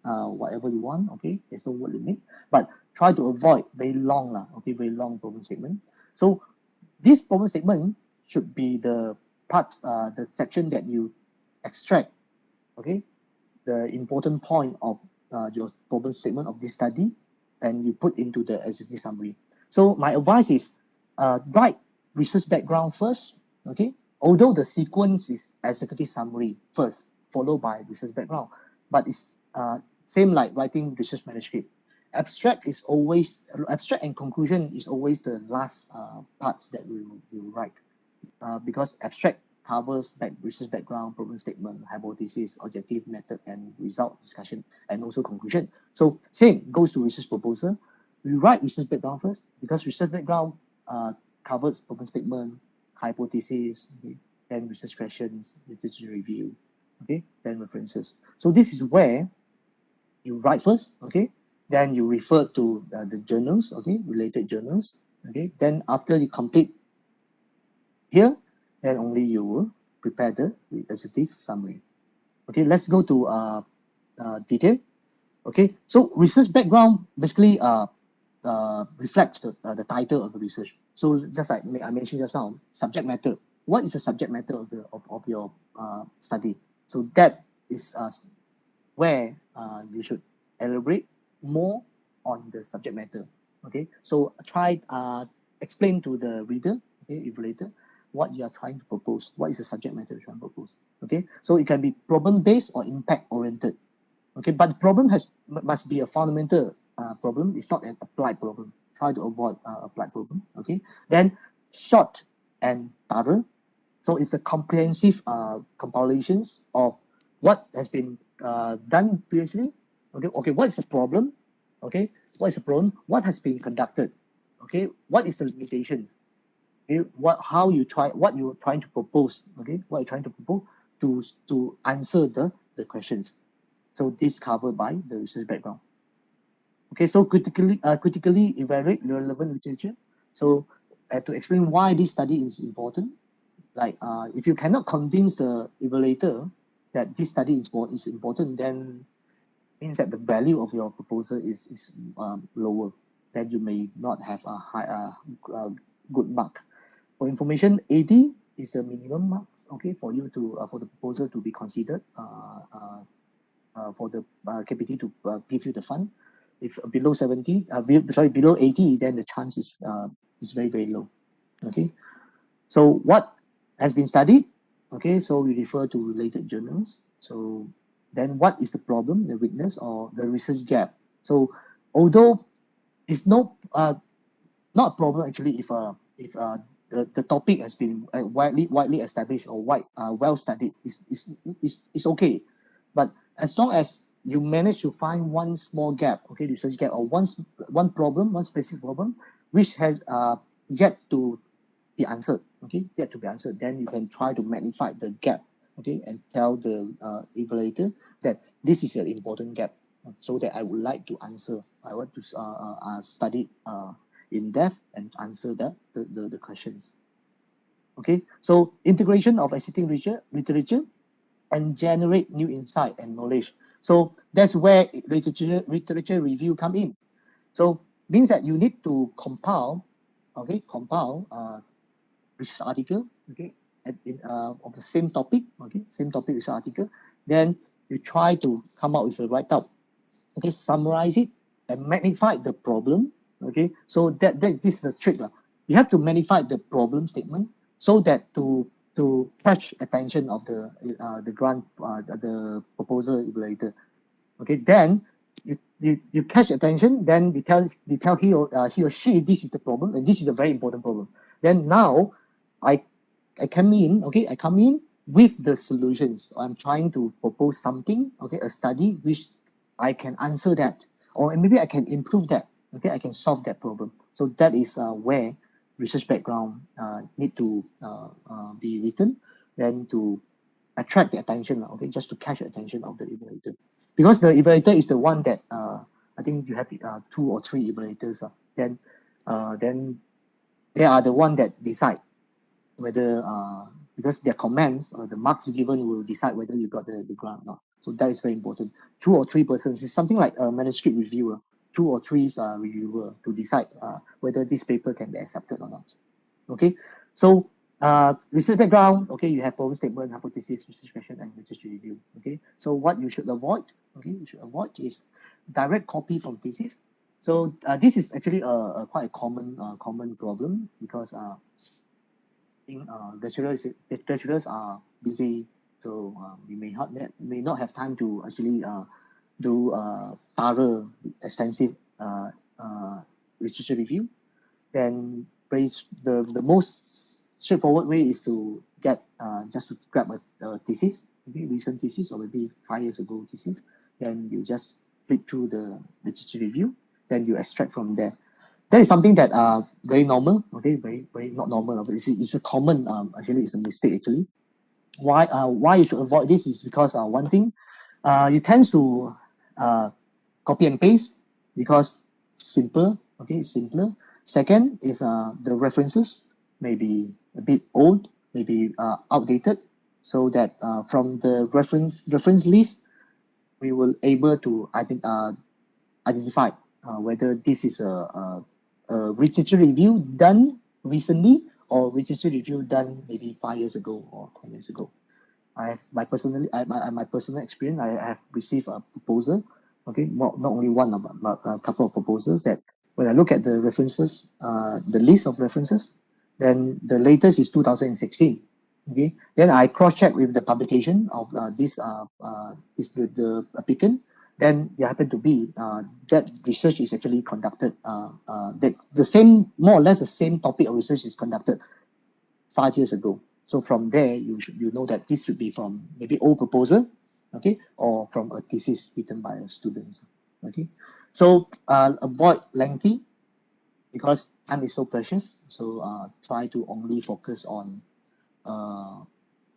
S2: whatever you want. Okay, there's no word limit, but try to avoid very long very long problem statement. So this problem statement should be the parts, the section that you extract, okay, the important point of your problem statement of this study, and you put into the SDV summary. So my advice is write research background first, okay, although the sequence is executive summary first, followed by research background, but it's same like writing research manuscript. Abstract and conclusion is always the last parts that we will write, because abstract covers research background, problem statement, hypothesis, objective, method, and result discussion, and also conclusion. So same goes to research proposal. We write research background first because research background covers problem statement, hypothesis, okay, then research questions, literature review, okay, then references. So this is where you write first, okay, then you refer to the journals, okay, related journals, okay, then after you complete here, then only you will prepare the executive summary. Okay, let's go to detail. Okay, so research background basically reflects the title of the research. So just like I mentioned just now, subject matter. What is the subject matter of your study? So that is where you should elaborate more on the subject matter. Okay, so try explain to the reader, okay, evaluator, what you are trying to propose. What is the subject matter you're trying to propose? Okay, so it can be problem based or impact oriented. Okay, but the problem must be a fundamental problem. It's not an applied problem. Try to avoid applied problem. Okay, then short and thorough. So it's a comprehensive compilations of what has been done previously. Okay, what is the problem? Okay, what is the problem? What has been conducted? Okay, what is the limitations? Okay, what you're trying to propose? Okay, what you're trying to propose to answer the questions. So this covered by the research background. Okay, so critically evaluate relevant literature. So to explain why this study is important, like if you cannot convince the evaluator that this study is important, then means that the value of your proposal is lower. Then you may not have a high good mark. For information, 80 is the minimum marks. Okay, for you to for the proposal to be considered. For the KPT to give you the fund. If below 70, below 80, then the chance is very, very low. Okay, so what has been studied? Okay, so we refer to related journals. So then what is the problem, the weakness, or the research gap? So although it's not a problem actually if the topic has been widely established or well studied, is okay, but as long as you manage to find one small gap, okay, research gap, or one specific problem, which has yet to be answered, okay, then you can try to magnify the gap, okay, and tell the evaluator that this is an important gap, so that I would like to answer. I want to study in depth and answer the questions. Okay, so integration of existing literature and generate new insight and knowledge. So that's where literature review come in. So means that you need to compile research article, okay, of the same topic, okay, same topic research article. Then you try to come out with a write-up, okay, summarize it and magnify the problem, okay. So that this is the trick. You have to magnify the problem statement so that to to catch attention of the grant the proposal evaluator. Okay, then you catch attention, then you tell he or she this is the problem and this is a very important problem. Then now I come in, okay, I come in with the solutions. I'm trying to propose something, okay, a study which I can answer that, or maybe I can improve that, okay, I can solve that problem. So that is where research background need to be written, then to attract the attention, okay, just to catch the attention of the evaluator. Because the evaluator is the one that I think you have 2 or 3 evaluators, then they are the one that decide whether because their comments or the marks given will decide whether you got the grant or not. So that is very important. 2 or 3 persons is something like a manuscript reviewer, 2 or 3 reviewer to decide whether this paper can be accepted or not. Okay, so research background, okay, you have problem statement, hypothesis, research question, and research review. Okay, so what you should avoid, okay, you should avoid is direct copy from thesis. So this is actually a quite a common problem, because lecturers are busy, so we may not have time to actually do thorough, extensive research review. Then the most straightforward way is to get just to grab a thesis, maybe recent thesis or maybe 5 years ago thesis. Then you just flip through the literature review, then you extract from there. That is something that very normal, okay, very not normal, but it's a common actually it's a mistake actually. Why you should avoid this is because one thing, you tend to copy and paste because simpler, okay, it's simpler. Second is the references may be a bit old, maybe outdated, so that from the reference list, we will able to identify whether this is a literature review done recently or literature review done maybe 5 years ago or 10 years ago. I have my personal experience. I have received a proposal, okay, not only one, but a couple of proposals that when I look at the references, the list of references, then the latest is 2016. Okay, then I cross-check with the publication of the applicant. Then there happen to be that research is actually conducted. That the same, more or less the same topic of research is conducted 5 years ago. So from there, you know that this should be from maybe old proposal, okay, or from a thesis written by a student. Okay, so avoid lengthy because time is so precious. So try to only focus on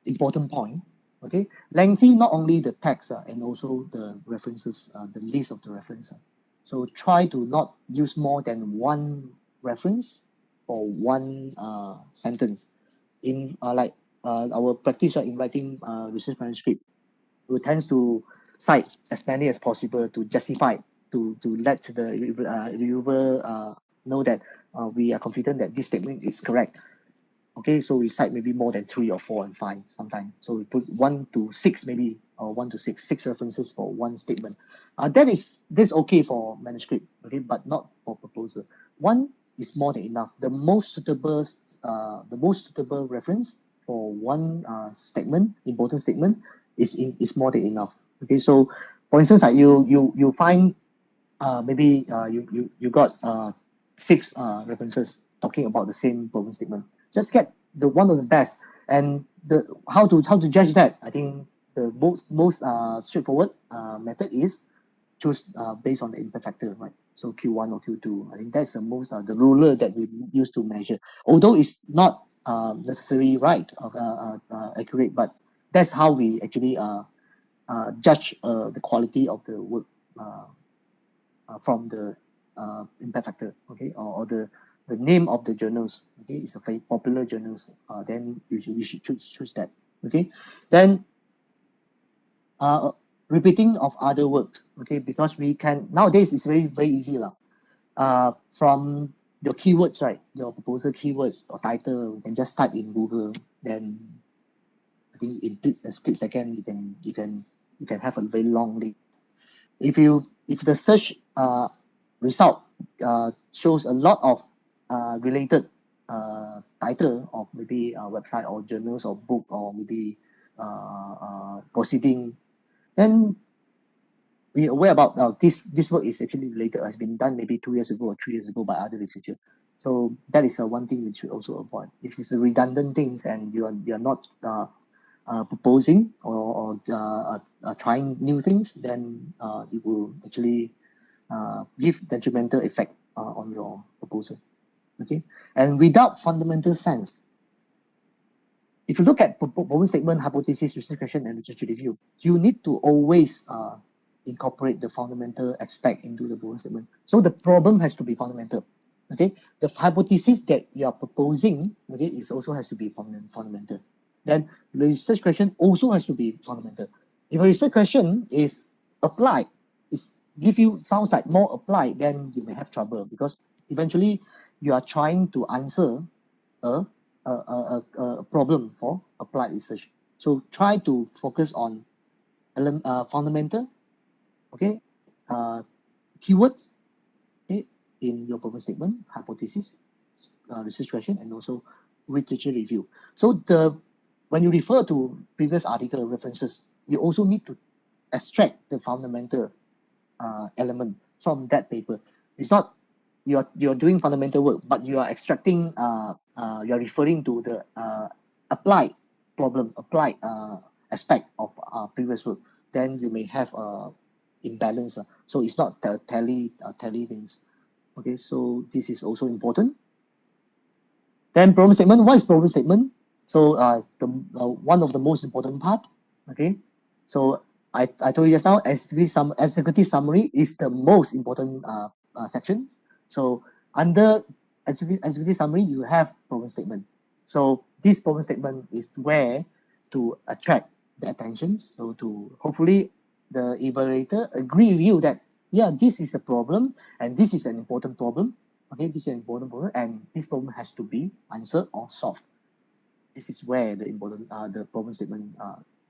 S2: important point. Okay, lengthy not only the text and also the references, the list of the reference. So try to not use more than one reference or one sentence. In like our practice in writing research manuscript, we tend to cite as many as possible to justify, to let the reviewer know that we are confident that this statement is correct. Okay, so we cite maybe more than 3 or 4 and 5 sometimes. So we put 1 to 6 maybe, or 1 to 6 references for one statement. That's okay for manuscript, okay, but not for proposal. 1 is more than enough. The most suitable reference for one statement, important statement, is more than enough. Okay, so for instance, like you find maybe you got 6 references talking about the same problem statement. Just get the one of the best, and how to judge that. I think the most straightforward method is choose based on the impact factor, right? So Q1 or Q2. I think that's the most the ruler that we use to measure. Although it's not necessarily right or accurate, but that's how we actually judge the quality of the work from the impact factor, okay, or the name of the journals. Okay, it's a very popular journals. Then you should choose that. Okay, then repeating of other works. Okay, because we can nowadays it's very easy lah. From your keywords, right? Your proposal keywords or title, you can just type in Google. Then I think in a split second you can have a very long list. If the search result shows a lot of related title of maybe a website or journals or book or maybe proceeding, then we are aware about this work is actually related, has been done maybe 2 years ago or 3 years ago by other researchers. So that is one thing we should also avoid. If it's redundant things and you are not proposing or trying new things, then it will actually give detrimental effect on your proposal. Okay, and without fundamental sense, if you look at problem statement, hypothesis, research question, and literature review, you need to always incorporate the fundamental aspect into the problem statement. So the problem has to be fundamental. Okay, the hypothesis that you are proposing, okay, is also has to be fundamental. Then the research question also has to be fundamental. If a research question is applied, sounds like more applied, then you may have trouble, because eventually you are trying to answer a problem for applied research. So try to focus on fundamental, okay, keywords, okay, in your problem statement, hypothesis, research question, and also literature review. So when you refer to previous article references, you also need to extract the fundamental element from that paper. It's not you're doing fundamental work, but you are extracting, you are referring to the applied problem, applied aspect of previous work. Then you may have imbalance. So it's not tally things. Okay, so this is also important. Then problem statement. What is problem statement? So one of the most important part. Okay, so I told you just now, executive summary is the most important section. So under executive summary, you have problem statement. So this problem statement is where to attract the attention. So to hopefully the evaluator agree with you that, yeah, this is a problem and this is an important problem. Okay, this is an important problem and this problem has to be answered or solved. This is where the important the problem statement.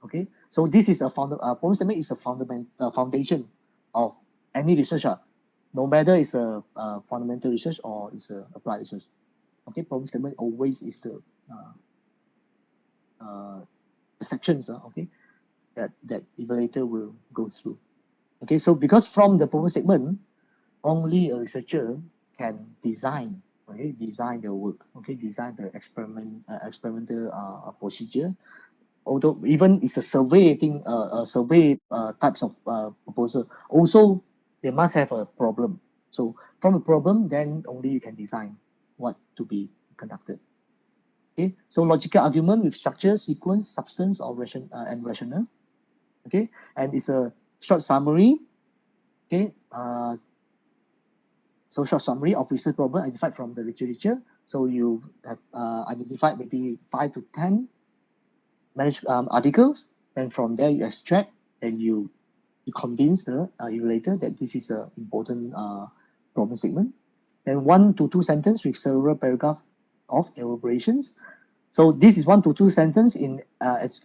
S2: Okay, so this is problem statement is a foundation of any researcher, no matter it's a fundamental research or it's a applied research. Okay, problem statement always is the sections. Okay, that evaluator will go through. Okay, so because from the problem statement, only a researcher can design, okay, design their work, okay, design the experimental procedure. Although even it's a survey thing, survey types of proposal, also they must have a problem. So from a problem, then only you can design what to be conducted. Okay, so logical argument with structure, sequence, substance, or and rationale. Okay, and it's a short summary. Okay, so short summary of research problem identified from the literature. So you have identified maybe 5 to 10 managed articles, and from there you extract and you convince the evaluator that this is an important problem segment. Then 1 to 2 sentences with several paragraphs of elaborations. So this is 1 to 2 sentences in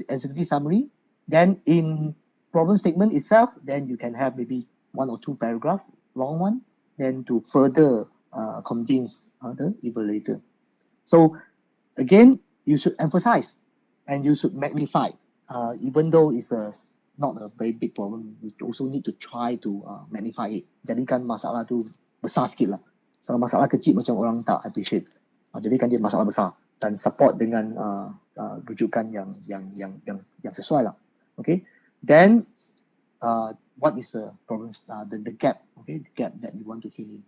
S2: executive summary. Then in problem statement itself, then you can have maybe 1 or 2 paragraphs, long one, then to further convince the evaluator. So again, you should emphasize and you should magnify, even though it's not a very big problem, you also need to try to magnify it. Jadikan masalah tu besar sikit lah. Kalau masalah kecil macam orang tak appreciate, jadikan dia masalah besar dan support dengan rujukan yang sesuai lah. Okay, then what is the problem? The gap. Okay, the gap that you want to fill in.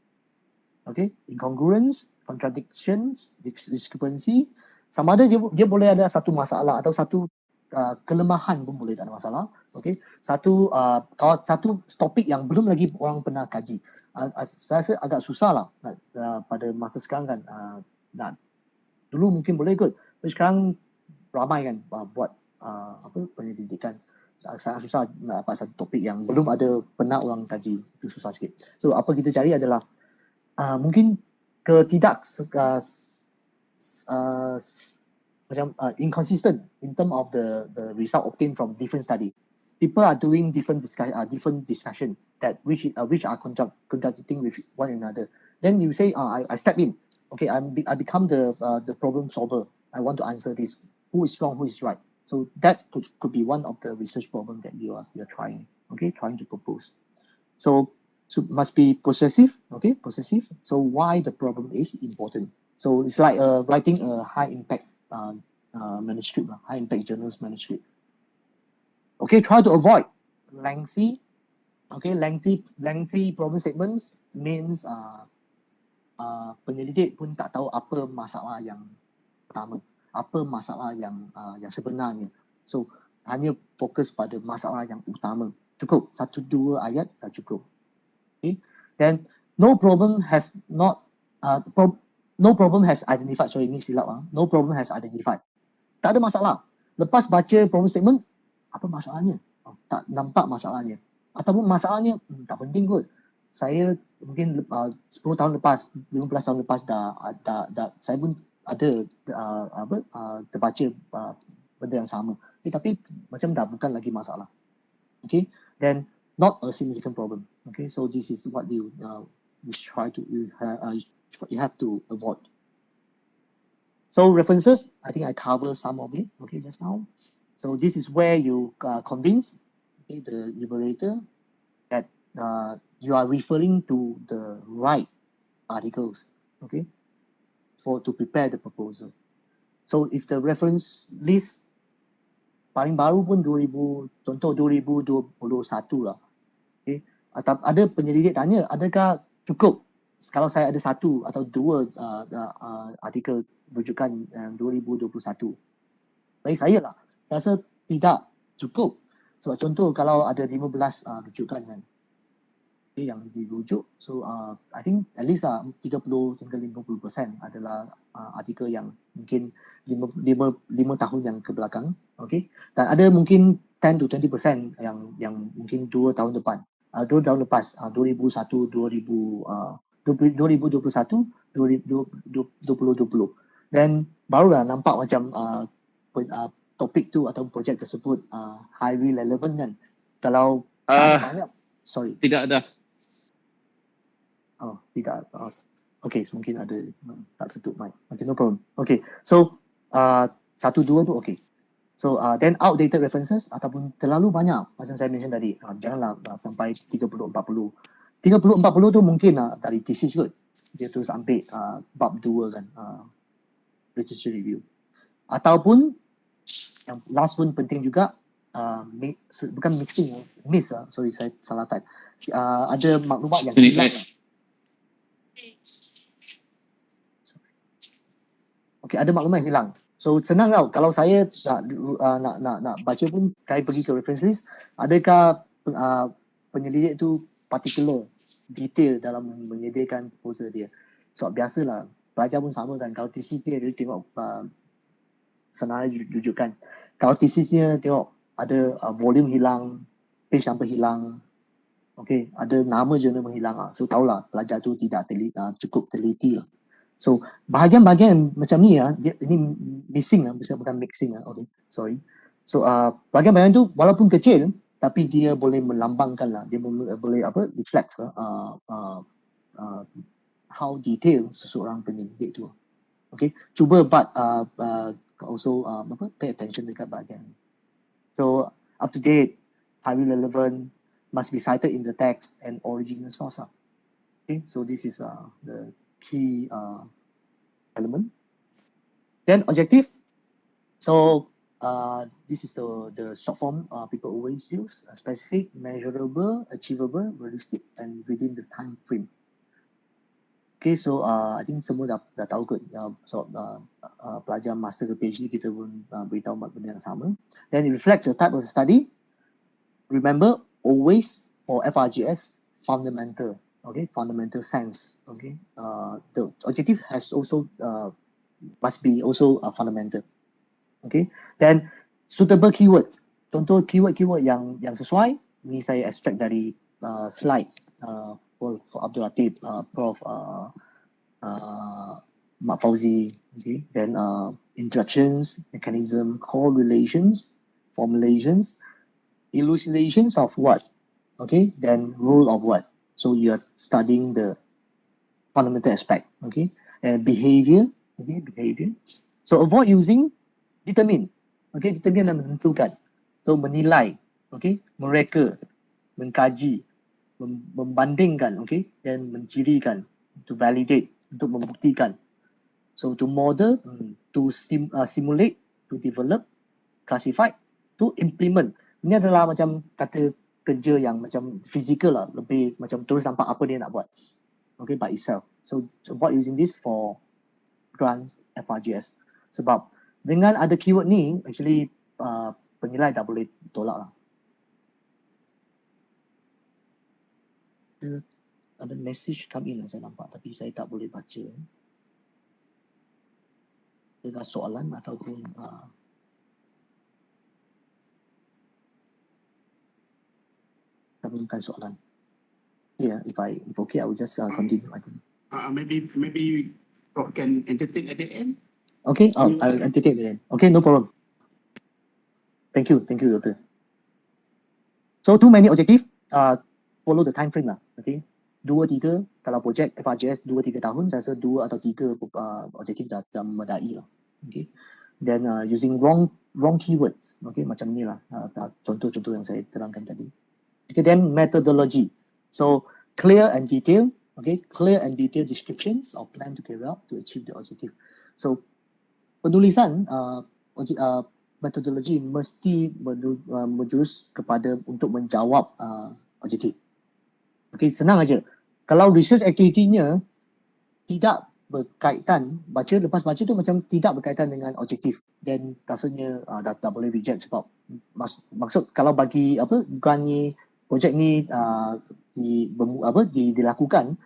S2: Okay, incongruence, contradictions, discrepancy. Sama ada dia boleh ada satu masalah atau satu kelemahan pun boleh, tak ada masalah. Okay, satu topik yang belum lagi orang pernah kaji. Saya rasa agak susah lah pada masa sekarang kan. Dulu mungkin boleh kot, tapi sekarang ramai kan buat penyelidikan. Sangat susah nak dapat satu topik yang belum ada pernah orang kaji, itu susah sikit. So apa kita cari adalah mungkin inconsistent in term of the result obtained from different study. People are doing different discussion that which are contradicting with one another. Then you say, I step in. Okay, I become the problem solver. I want to answer this. Who is wrong? Who is right? So that could be one of the research problem that you're trying. Okay, trying to propose. So must be possessive. Okay, possessive. So why the problem is important. So it's like writing a high impact manuscript, high impact journals manuscript. Okay, try to avoid lengthy. Okay, lengthy problem statements means penyelidik pun tak tahu apa masalah yang pertama, apa masalah yang sebenarnya. So hanya fokus pada masalah yang utama. Cukup 1-2 ayat dah cukup. Okay, then no problem has identified. Sorry, ni silap No problem has identified. Tak ada masalah. Lepas baca problem statement, apa masalahnya? Tak nampak masalahnya. Ataupun masalahnya tak penting kot. Saya mungkin 10 tahun lepas, 15 tahun lepas dah saya pun ada terbaca benda yang sama. Tapi macam dah bukan lagi masalah. Okay, then not a significant problem. Okay, so this is what you have to avoid. So references, I think I covered some of it. Okay, just now. So this is where you convince the liberator that you are referring to the right articles, okay, to prepare the proposal. So if the reference list paling baru pun 2021 lah, okay, atau ada penyelidik tanya, adakah cukup kalau saya ada 1 atau 2 artikel rujukan 2021? Bagi saya lah, saya rasa tidak cukup. Sebab contoh kalau ada 15 rujukan kan, okay, yang dirujuk, so I think at least 30 hingga 50% adalah artikel yang mungkin 5 tahun yang ke belakang, okay, dan ada mungkin 10 to 20% yang mungkin 2 tahun depan, 2 tahun lepas, 2021, 2020, dan barulah nampak macam topik tu atau projek tersebut highly relevant kan. Kalau banyak, sorry.
S3: Tidak ada.
S2: Oh, tidak. Okay, so mungkin ada tak tutup mic. Okay, no problem. Okay, so 1-2 tu okay. So then outdated references ataupun terlalu banyak, macam saya mention tadi, janganlah sampai 30-40. 30-40 tu mungkin dari thesis kot. Dia terus ambil bab 2 kan, literature review. Ataupun yang last pun penting juga, bukan mixing, sorry saya salah type. Ada maklumat yang hilang. Okay, ada maklumat yang hilang. So senang tau, kalau saya nak baca pun, saya pergi ke reference list, adakah penyelidik tu particular, detail dalam menyediakan proposal dia. So biasalah, pelajar pun sama kan, kalau thesis dia tengok senarai rujukan. Kalau tesisnya tengok ada volume hilang, page number hilang, okay, ada nama jurnal menghilang, so tahulah pelajar tu tidak cukup teliti lah. So bahagian-bahagian macam ni ini missing bukan mixing okay, sorry. So bahagian-bahagian tu walaupun kecil tapi dia boleh melambangkan lah, dia boleh reflect how detail seseorang penyelidik tu. Okay, cuba also pay attention dekat bahagian. So up to date, highly relevant, must be cited in the text and original source. Okay, so this is the key element. Then objective. So this is the short form people always use: specific, measurable, achievable, realistic, and within the time frame. Okay, so I think semua dah tahu kot. So pelajar master ke PhD kita pun beritahu benda yang sama. Then it reflects the type of study. Remember, always for FRGS, fundamental. Okay, fundamental sense. Okay, the objective has also must be also fundamental. Okay, then suitable keywords. Contoh keyword yang sesuai. Ini saya extract dari slide for Abdul Latif, Prof, Mak Fauzi. Okay, then interactions, mechanism, correlations, formulations, elucidations of what. Okay, then rule of what. So you are studying the fundamental aspect. Okay, and behavior. Okay, behavior. So avoid using determine. Okay, determine dan menentukan. So menilai, okay, mereka, mengkaji, membandingkan, okay, dan mencirikan, to validate, untuk membuktikan. So to model, to simulate, to develop, classify, to implement. Ini adalah macam kata kerja yang macam physical lah, lebih macam terus nampak apa dia nak buat. Okay, by itself. So avoid using this for grants FRGS. Sebab dengan ada keyword ni, actually penilai dah boleh tolak lah. Ada message come in saya nampak, tapi saya tak boleh baca. Ada soalan ataupun bukan soalan. Yeah, if okay, I will just continue. I think.
S1: Maybe Prof can entertain at the end.
S2: Okay, I'll entertain at the end. Okay, no problem. Thank you, Doctor. So too many objective. Follow the time frame lah. Okay, 2-3 kalau projek FRGS 2-3 tahun, saya rasa 2 atau 3 objektif dah memadai lah. Okay, then using wrong keywords. Okay, macam ni lah contoh-contoh yang saya terangkan tadi. Okay, then methodology. So clear and detailed. Okay, clear and detailed descriptions of plan to carry out to achieve the objective. So penulisan metodologi mesti menjurus kepada untuk menjawab objektif. Okay, senang aja. Kalau research activity-nya tidak berkaitan, lepas baca tu macam tidak berkaitan dengan objektif, then rasanya dah boleh reject. Sebab maksud kalau bagi grant ni, projek ni dilakukan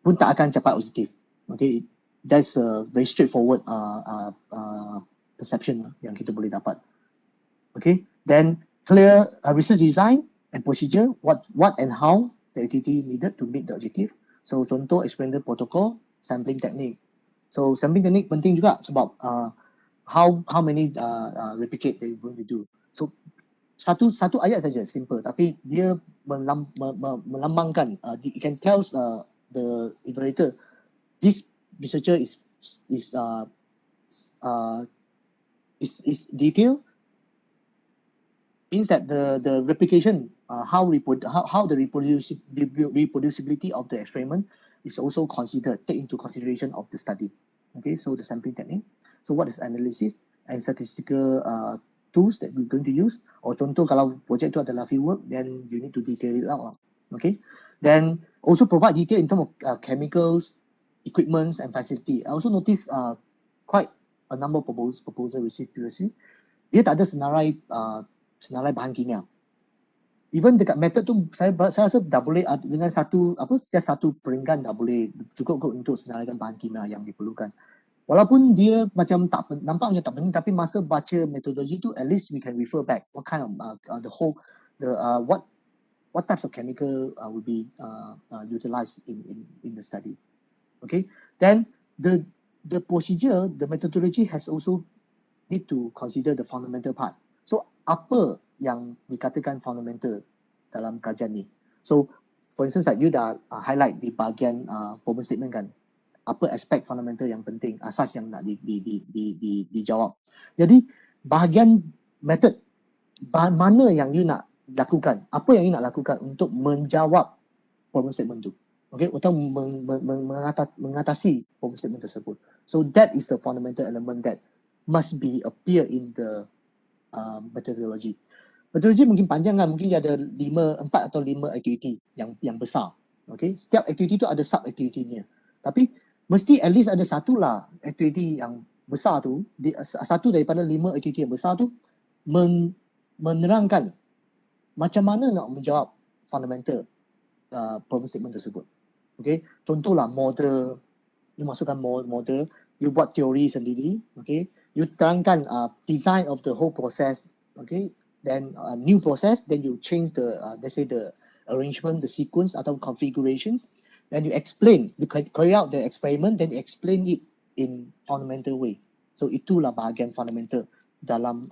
S2: pun tak akan capai objektif. Okay, that's a very straightforward perception yang kita boleh dapat. Okay, then clear research design and procedure, what and how the activity needed to meet the objective. So contoh experimental protocol, sampling technique. So sampling technique penting juga sebab how many replicate that you're going to do. So satu ayat saja, simple, tapi dia melambangkan, it can tell the evaluator this researcher is detailed, means that the replication, how the reproducibility of the experiment is also take into consideration of the study. Okay, so the sampling technique. So what is analysis and statistical tools that we're going to use? Or contoh kalau project tu adalah fieldwork, then you need to detail it out. Okay, then also provide detail in terms of chemicals, equipments and facility. I also notice quite a number of proposal received previously. Dia tak ada senarai bahan kimia. Even dekat method tu saya rasa dah boleh dengan satu peringgan dah boleh cukup untuk senaraikan bahan kimia yang diperlukan. Walaupun dia macam nampak macam tak penting, tapi masa baca metodologi tu, at least we can refer back what kind of what types of chemical will be utilized in the study. Okay, then the procedure, the methodology has also need to consider the fundamental part. So apa yang dikatakan fundamental dalam kajian ni? So for instance, you dah highlight di bahagian problem statement kan, apa aspek fundamental yang penting, asas yang nak dijawab. Jadi bahagian method, mana yang you nak lakukan, apa yang you nak lakukan untuk menjawab problem statement tu. Okay, atau mengatasi problem statement tersebut. So that is the fundamental element that must be appear in the methodology. Methodology mungkin panjang kan, mungkin ada 4 atau 5 activity yang besar. Okay, setiap activity tu ada sub activity-nya. Tapi mesti at least ada satu lah activity yang besar tu, satu daripada 5 activity yang besar tu menerangkan macam mana nak menjawab fundamental problem statement tersebut. Okay, contohlah model, you masukkan model, you buat teori sendiri, okay, you terangkan design of the whole process, okay, then new process, then you change the let's say the arrangement, the sequence atau configurations, then you explain, you carry out the experiment, then you explain it in fundamental way. So itulah bahagian fundamental dalam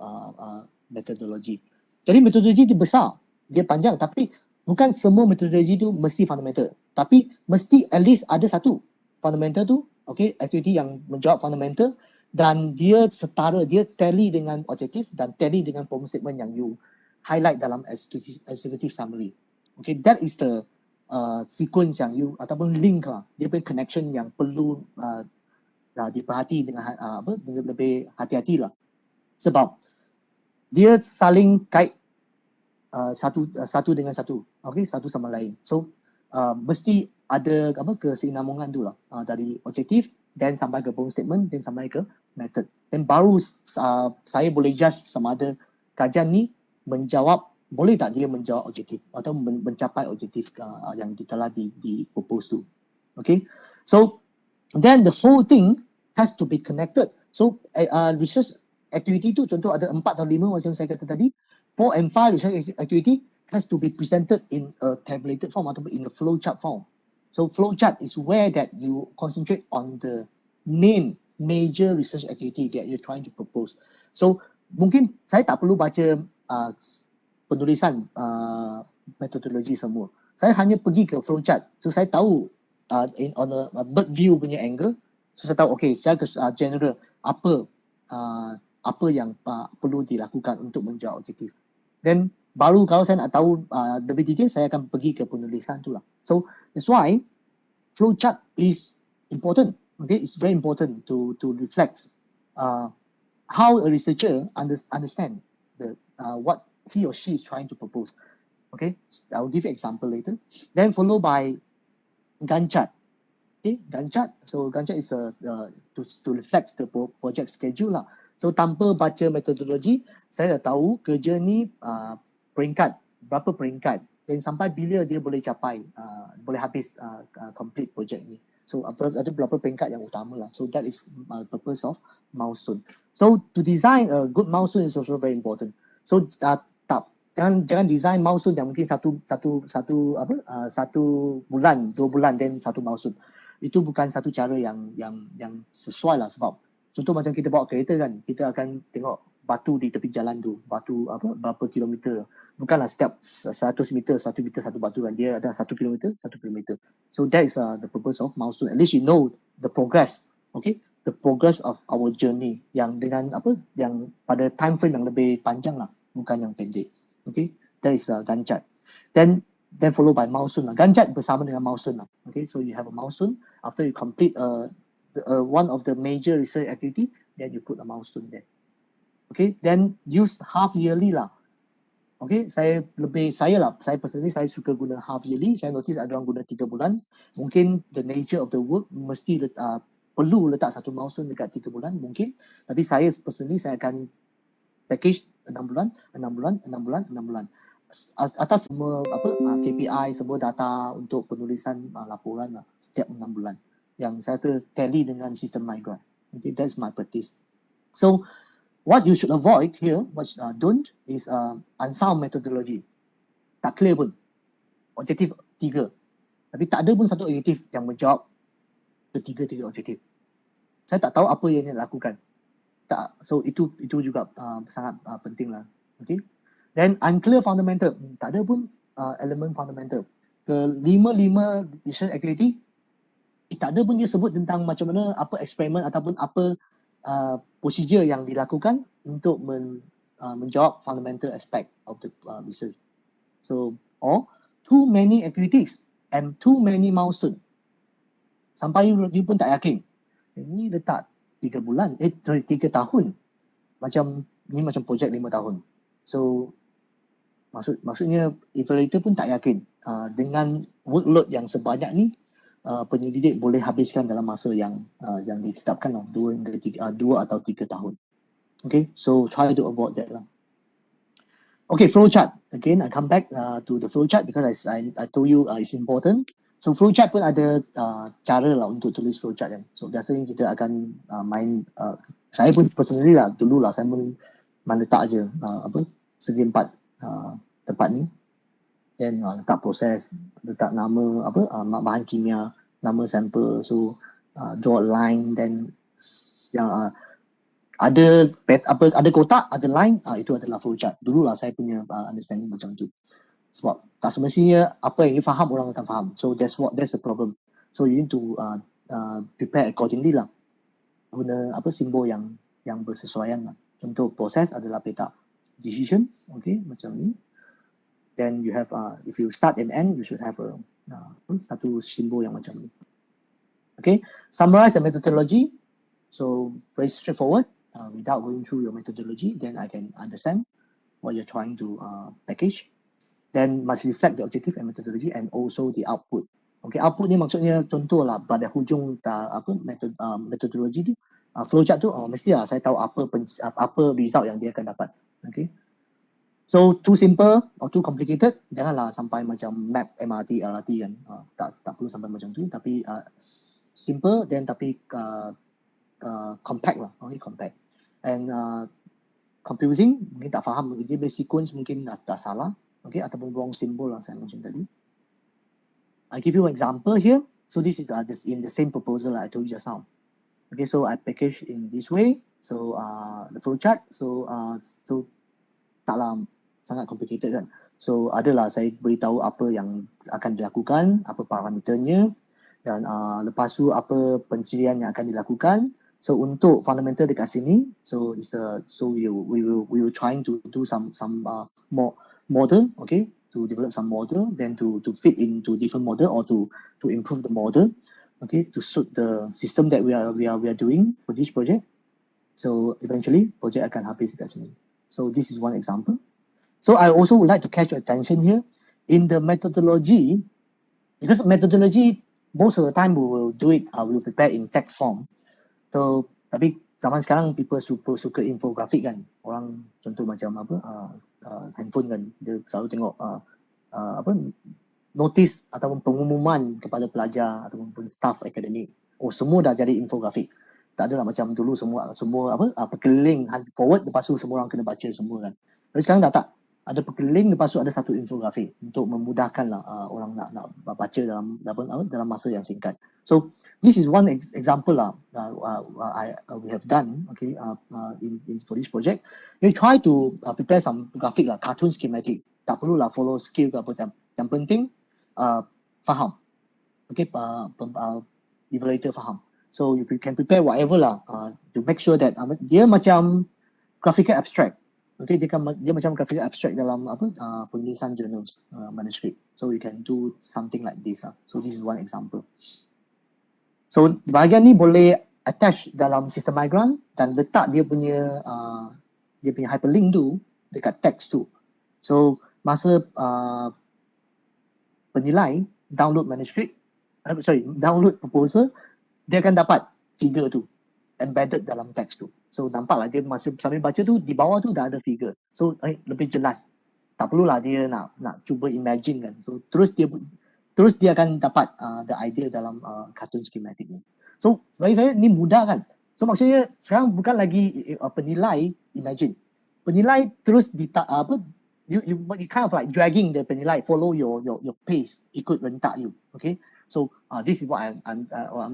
S2: metodologi. Jadi metodologi itu besar, dia panjang, tapi bukan semua metodologi itu mesti fundamental, tapi mesti at least ada satu fundamental tu okay, aktiviti yang menjawab fundamental dan dia setara, dia tally dengan objektif dan tally dengan problem statement yang you highlight dalam executive summary. Okay, that is the sequence yang you ataupun link lah, dia punya connection yang perlu diperhati dengan dengan lebih hati-hati lah, sebab dia saling kait satu dengan satu, okay, satu sama lain. So mesti ada kesinambungan tu lah, dari objektif dan sampai ke problem statement dan sampai ke method, dan baru saya boleh judge sama ada kajian ni boleh tak dia menjawab objektif atau mencapai objektif yang telah di propose tu. Okay, so then the whole thing has to be connected. So research activity tu contoh ada 4 atau 5 macam saya kata tadi. 4 and 5 research activity has to be presented in a tabulated form ataupun in a flowchart form. So flowchart is where that you concentrate on the major research activity that you're trying to propose. So mungkin saya tak perlu baca penulisan metodologi semua. Saya hanya pergi ke flowchart. So saya tahu on a bird view punya angle. So saya tahu okay, secara general apa yang perlu dilakukan untuk menjawab objektif. Then baru kalau saya nak tahu lebih detail, saya akan pergi ke penulisan tu lah. So that's why flowchart is important. Okay, it's very important to reflect how a researcher understand what he or she is trying to propose. Okay, I will give you example later. Then followed by Gantt chart. Okay, Gantt chart. So Gantt chart is to reflect the project schedule lah. So tanpa baca metodologi, saya dah tahu kerja ni berapa peringkat dan sampai bila dia boleh capai, boleh habis complete project ni. So ada beberapa peringkat yang utama lah. So that is purpose of milestone. So to design a good milestone is also very important. So jangan design milestone yang mungkin satu bulan, 2 bulan dan satu milestone. Itu bukan satu cara yang sesuai lah, sebab contoh macam kita bawa kereta kan, kita akan tengok batu di tepi jalan tu, batu berapa kilometer. Bukanlah setiap 100 meter, 1 meter satu batu kan, dia ada 1 kilometer, 1 kilometer. So that is the purpose of milestone. At least you know the progress, okay? The progress of our journey yang dengan yang pada time frame yang lebih panjang lah, bukan yang pendek. Okay, that is Gantt chart. Then followed by milestone lah. Gantt chart bersama dengan milestone lah. Okay, so you have a milestone after you complete one of the major research activity, then you put a milestone there. Okay, then use half yearly lah. Okay, saya personally saya suka guna half yearly. Saya notice ada orang guna 3 bulan. Mungkin the nature of the work mesti perlu letak satu milestone dekat 3 bulan mungkin. Tapi saya personally saya akan package 6 bulan, 6 bulan, 6 bulan, 6 bulan. Atas semua KPI, semua data untuk penulisan laporan lah, setiap 6 bulan. Yang saya tally dengan sistem MyGraph. Okay, that's my practice. So what you should avoid here, what don't, is unsound methodology. Tak clear pun. Objektif 3. Tapi tak ada pun satu objektif yang menjawab ketiga objektif. Saya tak tahu apa yang dia lakukan. So itu juga sangat penting lah. Okay. Then unclear fundamental. Tak ada pun elemen fundamental. Ke 5 research activity, tak ada pun dia sebut tentang macam mana apa eksperimen ataupun apa procedure yang dilakukan untuk menjawab fundamental aspect of the research. So, or too many activities and too many milestone. Sampai you pun tak yakin. Ini letak 3 bulan, 3 tahun. Ini macam projek 5 tahun. So, maksudnya evaluator pun tak yakin dengan workload yang sebanyak ni, penyelidik boleh habiskan dalam masa yang ditetapkan lah, 2 atau 3 tahun. Okay, so try to avoid that lah. Okay, flowchart. Again, I come back to the flowchart because I told you it's important. So flowchart pun ada cara lah untuk tulis flowchart kan. So biasanya kita akan saya pun personally lah, dulu lah saya main letak je segi 4 tempat ni. Then letak proses, letak nama bahan kimia, nama sampel, so draw a line, then yang ada kotak, ada line, itu adalah flowchart. Dululah saya punya understanding macam tu. Sebab tak semestinya apa yang you faham orang akan faham. So that's the problem. So you need to prepare accordingly lah. Guna simbol yang bersesuaian lah. Contoh proses adalah peta decisions, okay, macam ni. Then you have if you start and end, you should have satu simbol yang macam ni. Okay, summarize the methodology. So very straightforward. Without going through your methodology, then I can understand what you're trying to package. Then must reflect the objective and methodology and also the output. Okay, output ni maksudnya contoh lah pada hujung metodologi tu, flowchart tu, mesti lah saya tahu apa result yang dia akan dapat. Okay, so too simple or too complicated, janganlah sampai macam map MRT, LRT kan, tak perlu sampai macam tu, tapi simple then tapi compact lah, only compact. And confusing, mungkin tak faham, dia sequence mungkin dah salah, okay, ataupun wrong symbol lah saya mention tadi. I give you an example here. So this is in the same proposal I told you just now. Okay, so I package in this way. So the flowchart. So taklah sangat complicated kan. So adalah saya beritahu apa yang akan dilakukan, apa parameternya, dan lepas tu apa pencirian yang akan dilakukan. So untuk fundamental dekat sini, so we will trying to do some more model, okay, to develop some model, then to fit into different model or to improve the model, okay, to suit the system that we are doing for this project. So eventually project akan habis dekat sini. So this is one example. So I also would like to catch your attention here in the methodology, because methodology most of the time we will do it, we will prepare in text form. So tapi zaman sekarang people suka infografik kan. Orang contoh macam handphone kan, dia selalu tengok notis ataupun pengumuman kepada pelajar ataupun staff akademik. Oh, semua dah jadi infografik. Tak adalah macam dulu semua perkeling forward, lepas tu semua orang kena baca semua kan. Tapi sekarang dah tak. Ada perkeling, lepas tu ada satu infografik untuk memudahkanlah orang nak baca dalam masa yang singkat. So this is one example we have done, okay, for this project. We try to prepare some graphic lah, cartoon schematic. Tak perlulah follow skill ke apa. Yang penting faham, okay, evaluator faham. So you can prepare whatever lah to make sure that dia macam graphical abstract. Okay, dia macam graphical abstract dalam penulisan jurnal manuscript. So you can do something like this. So this is one example. So bahagian ni boleh attach dalam sistem migrant dan letak dia punya hyperlink tu dekat text tu. So masa penilai download manuscript, download proposal, dia akan dapat figure tu embedded dalam teks tu. So nampaklah dia masa sambil baca tu di bawah tu dah ada figure. So lebih jelas. Tak perlulah dia nak cuba imagine kan. So terus dia akan dapat the idea dalam cartoon schematic ni. So bagi saya ni mudah kan. So maksudnya sekarang bukan lagi penilai imagine. Penilai terus you kind of like dragging the penilai, follow your pace, ikut rentak you. Okay. So this is what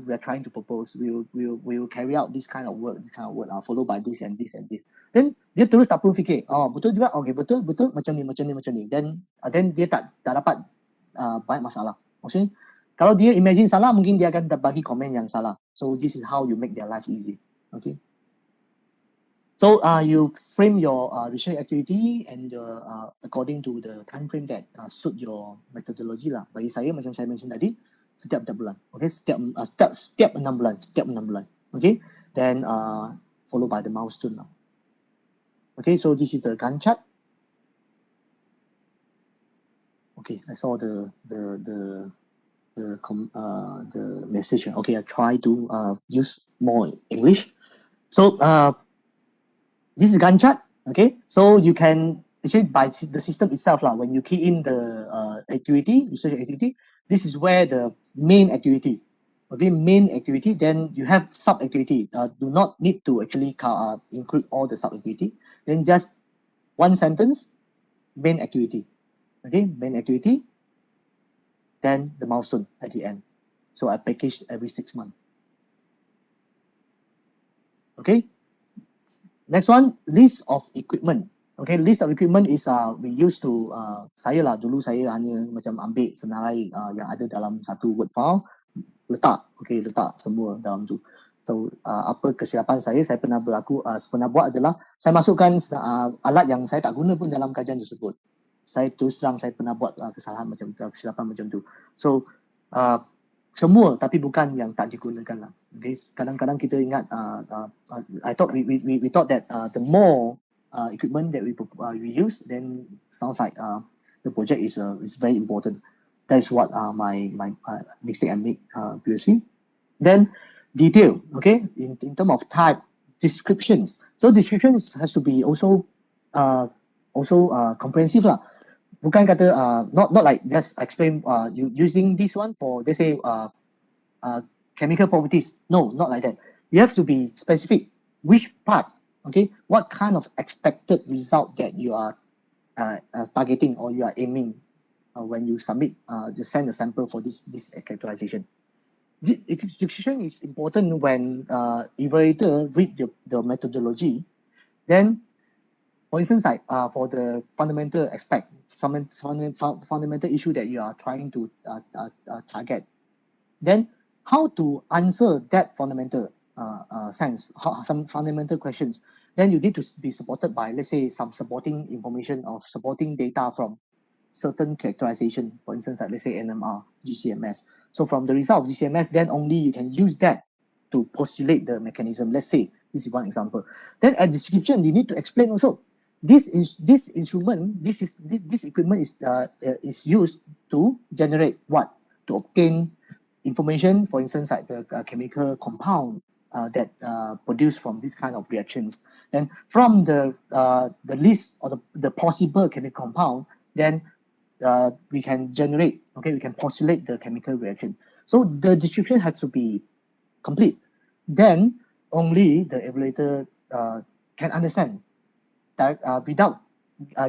S2: we are trying to propose. We will carry out this kind of work, followed by this and this and this. Then dia terus tak perlu fikir, betul juga, okay, betul macam ni. Then dia tak dapat banyak masalah. Maksudnya kalau dia imagine salah, mungkin dia akan bagi komen yang salah. So this is how you make their life easy. Okay. So you frame your research activity and according to the time frame that suit your methodology lah. Bagi saya macam saya mention tadi, setiap 4 bulan. Okay, setiap 6 bulan. Okay, then followed by the milestone now. Okay, so this is the Gantt chart. Okay, I saw the message. Okay, I try to use more English. So this is Gantt chart. Okay, so you can actually by the system itself lah. When you key in the research activity, this is where the main activity. Okay, main activity. Then you have sub activity. Do not need to actually include all the sub activity. Then just one sentence, main activity. Okay, main activity. Then the milestone at the end. So I package every 6 months. Okay. Next one, list of equipment. Okay, list of equipment is we used to dulu saya hanya macam ambil senarai yang ada dalam satu word file, letak. Okay, okay, letak semua dalam tu. So apa kesilapan saya pernah buat adalah saya masukkan alat yang saya tak guna pun dalam kajian tersebut. Saya terus terang saya pernah buat kesilapan macam tu. So semua tapi bukan yang tak digunakan lah. Okay, kadang-kadang kita ingat I thought we thought that the more equipment that we use, then sounds like the project is very important. That is what my mistake I made previously. Then detail, okay, in terms of type, descriptions. So descriptions has to be also comprehensive lah. Bukan kata not like just explain you using this one for, they say chemical properties. No, not like that. You have to be specific. Which part? Okay, what kind of expected result that you are targeting or you are aiming when you submit, you send a sample for this characterization. The description is important when evaluator read the methodology. Then, for instance, like for the fundamental aspect, some fundamental issue that you are trying to target, then how to answer that fundamental sense, some fundamental questions, then you need to be supported by, let's say, some supporting information or supporting data from certain characterization, for instance, like let's say NMR, GCMS. So from the result of GCMS, then only you can use that to postulate the mechanism. Let's say this is one example. Then at description, you need to explain also. This equipment is used to generate what? To obtain information, for instance, like the chemical compound that produced from this kind of reactions. Then from the list or the possible chemical compound, then we can generate, okay, we can postulate the chemical reaction. So the description has to be complete. Then only the evaluator can understand without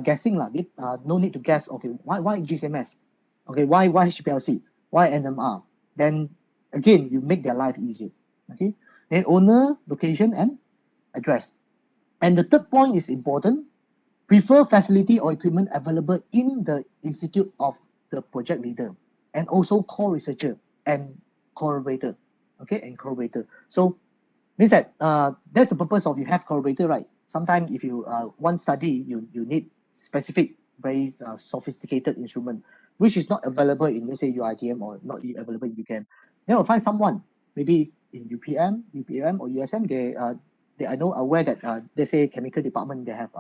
S2: guessing lah. No need to guess. Okay, why GCMS? Okay, why HPLC? Why NMR? Then again, you make their life easier. Okay, then owner, location, and address. And the third point is important. Prefer facility or equipment available in the institute of the project leader, and also co-researcher and collaborator. Okay, and collaborator. So means that that's the purpose of you have collaborator, right? Sometimes if you want study, you need specific, very sophisticated instrument, which is not available in, let's say, UiTM or not available in UCAM. Then we'll find someone, maybe in UPM or USM, they are aware that they say chemical department, they have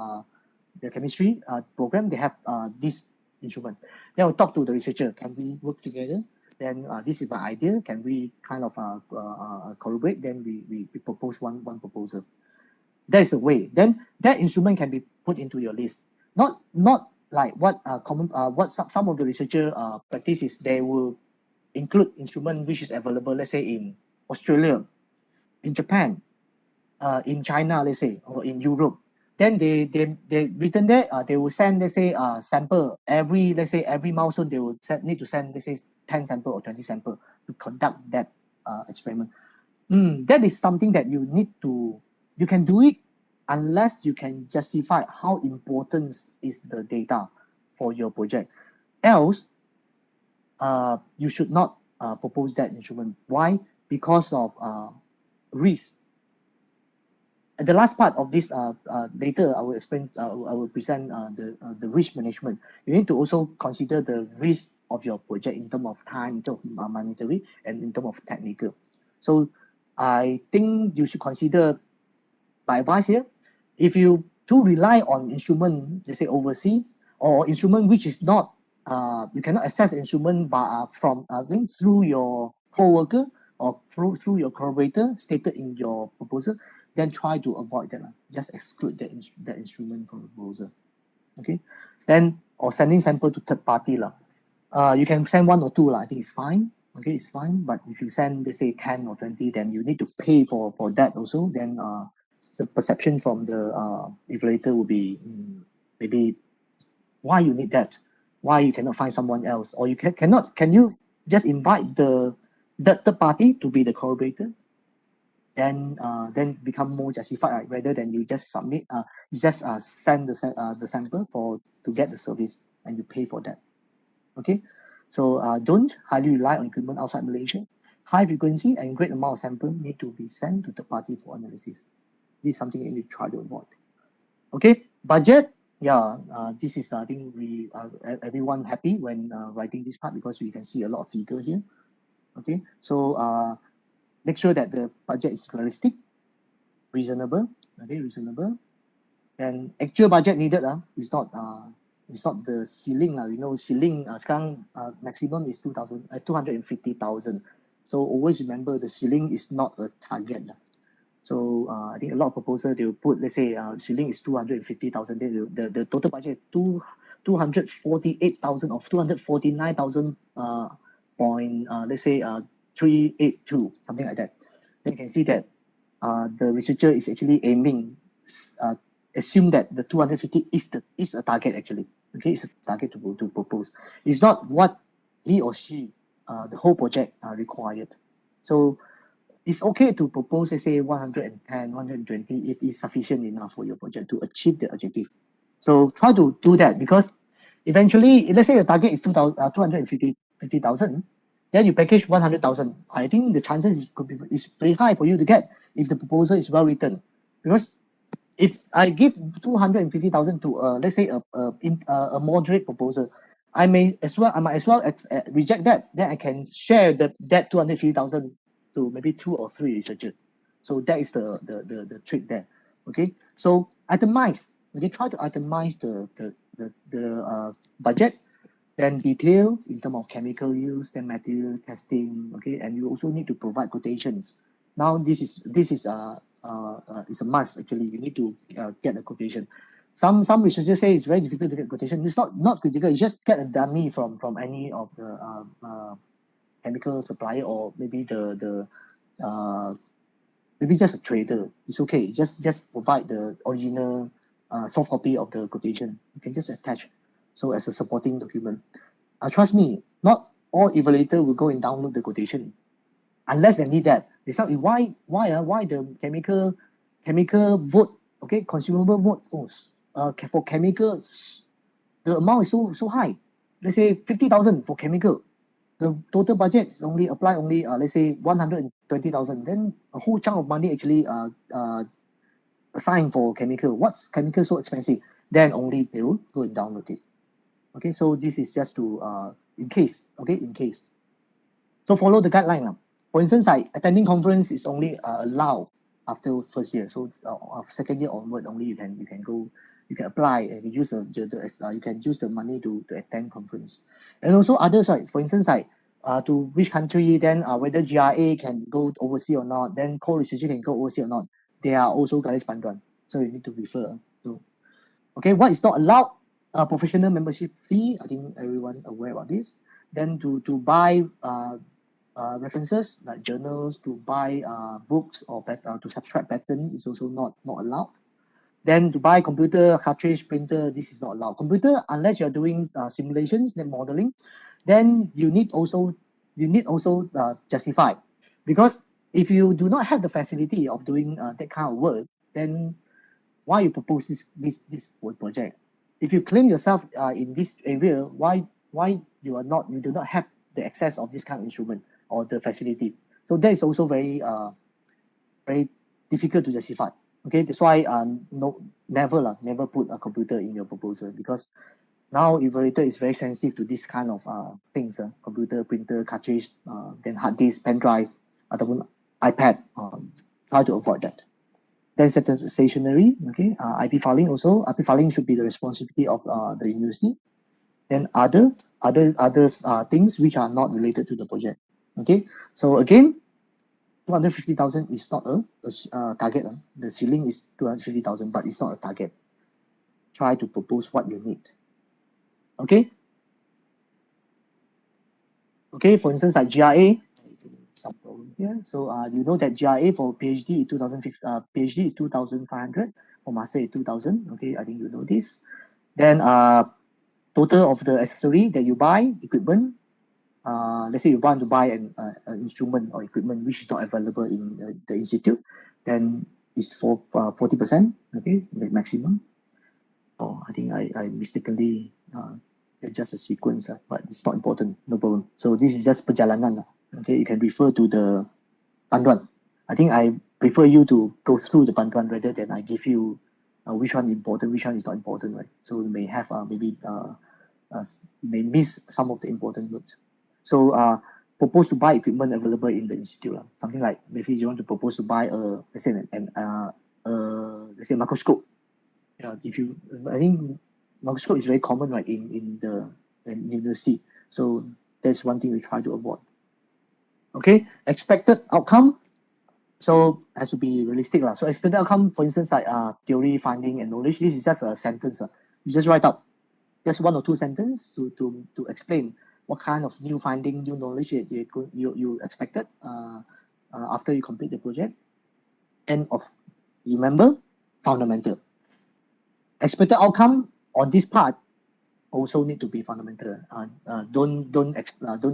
S2: the chemistry program, they have this instrument. Then we'll talk to the researcher, can we work together? Then this is my idea, can we kind of collaborate? Then we propose one proposal. That is the way. Then that instrument can be put into your list. Not like what some of the researcher practice is, they will include instrument which is available, let's say in Australia, in Japan, in China, let's say, or in Europe. Then they written there, they will send, let's say, sample every milestone, they will need to send, let's say, 10 sample or 20 sample to conduct that experiment. That is something that you can do it unless you can justify how important is the data for your project. Else, you should not propose that instrument. Why? Because of risk. At the last part of this, later I will explain. I will present the risk management. You need to also consider the risk of your project in terms of time, in terms of monetary, and in terms of technical. So I think you should consider my advice here. If you rely on instrument, let's say overseas, or instrument which is not, you cannot access instrument by through your co-worker or through your collaborator stated in your proposal, then try to avoid that. Just exclude that instrument from the proposal. Okay, then or sending sample to third party you can send 1 or 2 I think it's fine. Okay, it's fine. But if you send, let's say, 10 or 20, then you need to pay for that also. Then the perception from the evaluator will be maybe why you need that, why you cannot find someone else, or you can you just invite the third party to be the collaborator? Then become more justified, rather than you just submit, you just send the sample to get the service and you pay for that. Okay, so don't highly rely on equipment outside Malaysia. high frequency and great amount of sample need to be sent to the party for analysis. This is something you need to try to avoid. Okay, budget. Yeah, this is, I think we everyone happy when writing this part because we can see a lot of figure here. Okay, so make sure that the budget is realistic, reasonable. Okay, reasonable. And actual budget needed is not the ceiling lah. You know, ceiling sekarang maximum is 250,000. So always remember the ceiling is not a target lah. So I think a lot of proposals they will put, let's say ceiling is 250,000. Then the total budget 248,000 or 249,000 let's say 382, something like that. Then you can see that the researcher is actually aiming, assume that the 250 is a target actually. Okay, it's a target to propose. It's not what he or she the whole project required. So it's okay to propose, let's say 110, 120 if it's sufficient enough for your project to achieve the objective. So try to do that because eventually, let's say the target is 250,000, then you package 100,000. I think the chances is very high for you to get if the proposal is well written. Because if I give 250,000 to let's say a moderate proposal, I might as well reject that. Then I can share that 250,000 to maybe 2 or 3 researchers. So that is the trick there. Okay, so itemize. Okay, try to itemize the budget, then details in terms of chemical use, then material testing. Okay, and you also need to provide quotations. Now this is a must actually. You need to get a quotation. Some researchers say it's very difficult to get quotation. It's not critical. You just get a dummy from any of the chemical supplier or maybe maybe just a trader. It's okay. Just provide the original soft copy of the quotation. You can just attach so as a supporting document. Trust me, not all evaluator will go and download the quotation unless they need that. They say why the chemical vote, okay, consumable vote for chemicals, the amount is so high. Let's say 50,000 for chemical. The total budget is only let's say 120,000. Then a whole chunk of money actually assigned for chemical. What's chemical so expensive? Then only they will go and download it. Okay, so this is just to in case. Okay, in case. So follow the guideline. For instance, attending conference is only allowed after first year. So second year onward only you can go. You can apply and you can use the money to attend conference. And also others, right? For instance, to which country, then whether GRA can go overseas or not, then co-researcher can go overseas or not. They are also guidance panduan. So you need to refer to. Okay, what is not allowed? Professional membership fee. I think everyone aware about this. Then to buy references like journals, to buy books or to subscribe patent is also not allowed. Then to buy computer, cartridge, printer, this is not allowed. Computer, unless you're doing simulations, then modeling, then you need also justify. Because if you do not have the facility of doing that kind of work, then why you propose this project? If you claim yourself in this area, why you do not have the access of this kind of instrument or the facility? So that is also very difficult to justify. Okay, that's why never put a computer in your proposal because now evaluator is very sensitive to this kind of things. Computer, printer, cartridge, then hard disk, pen drive, ataupun iPad. Try to avoid that. Then stationery. Okay, IP filing also. IP filing should be the responsibility of the university. Then other things which are not related to the project. Okay, so again, 250,000 is not a target. The ceiling is 250,000, but it's not a target. Try to propose what you need. Okay. Okay. For instance, like GRA. Some problem here. So you know that GRA for PhD is PhD is 2,500. For master is 2,000. Okay, I think you know this. Then total of the accessory that you buy, equipment. Let's say you want to buy an instrument or equipment which is not available in the institute, then it's for 40%. Okay, the maximum. Oh, I think I mistakenly adjust a sequence, but it's not important. No problem. So this is just perjalanan. Okay, you can refer to the panduan. I think I prefer you to go through the panduan rather than I give you which one is important, which one is not important, right? So you may have maybe you may miss some of the important words. So propose to buy equipment available in the institute. Something like maybe you want to propose to buy let's say let's say microscope. Yeah, I think microscope is very common, right, in university. So that's one thing we try to avoid. Okay, expected outcome. So has to be realistic. So expected outcome, for instance, like theory, finding, and knowledge. This is just a sentence. You just write out just one or two sentences to explain what kind of new finding, new knowledge you expected after you complete the project. And remember, fundamental. Expected outcome on this part also need to be fundamental. Don't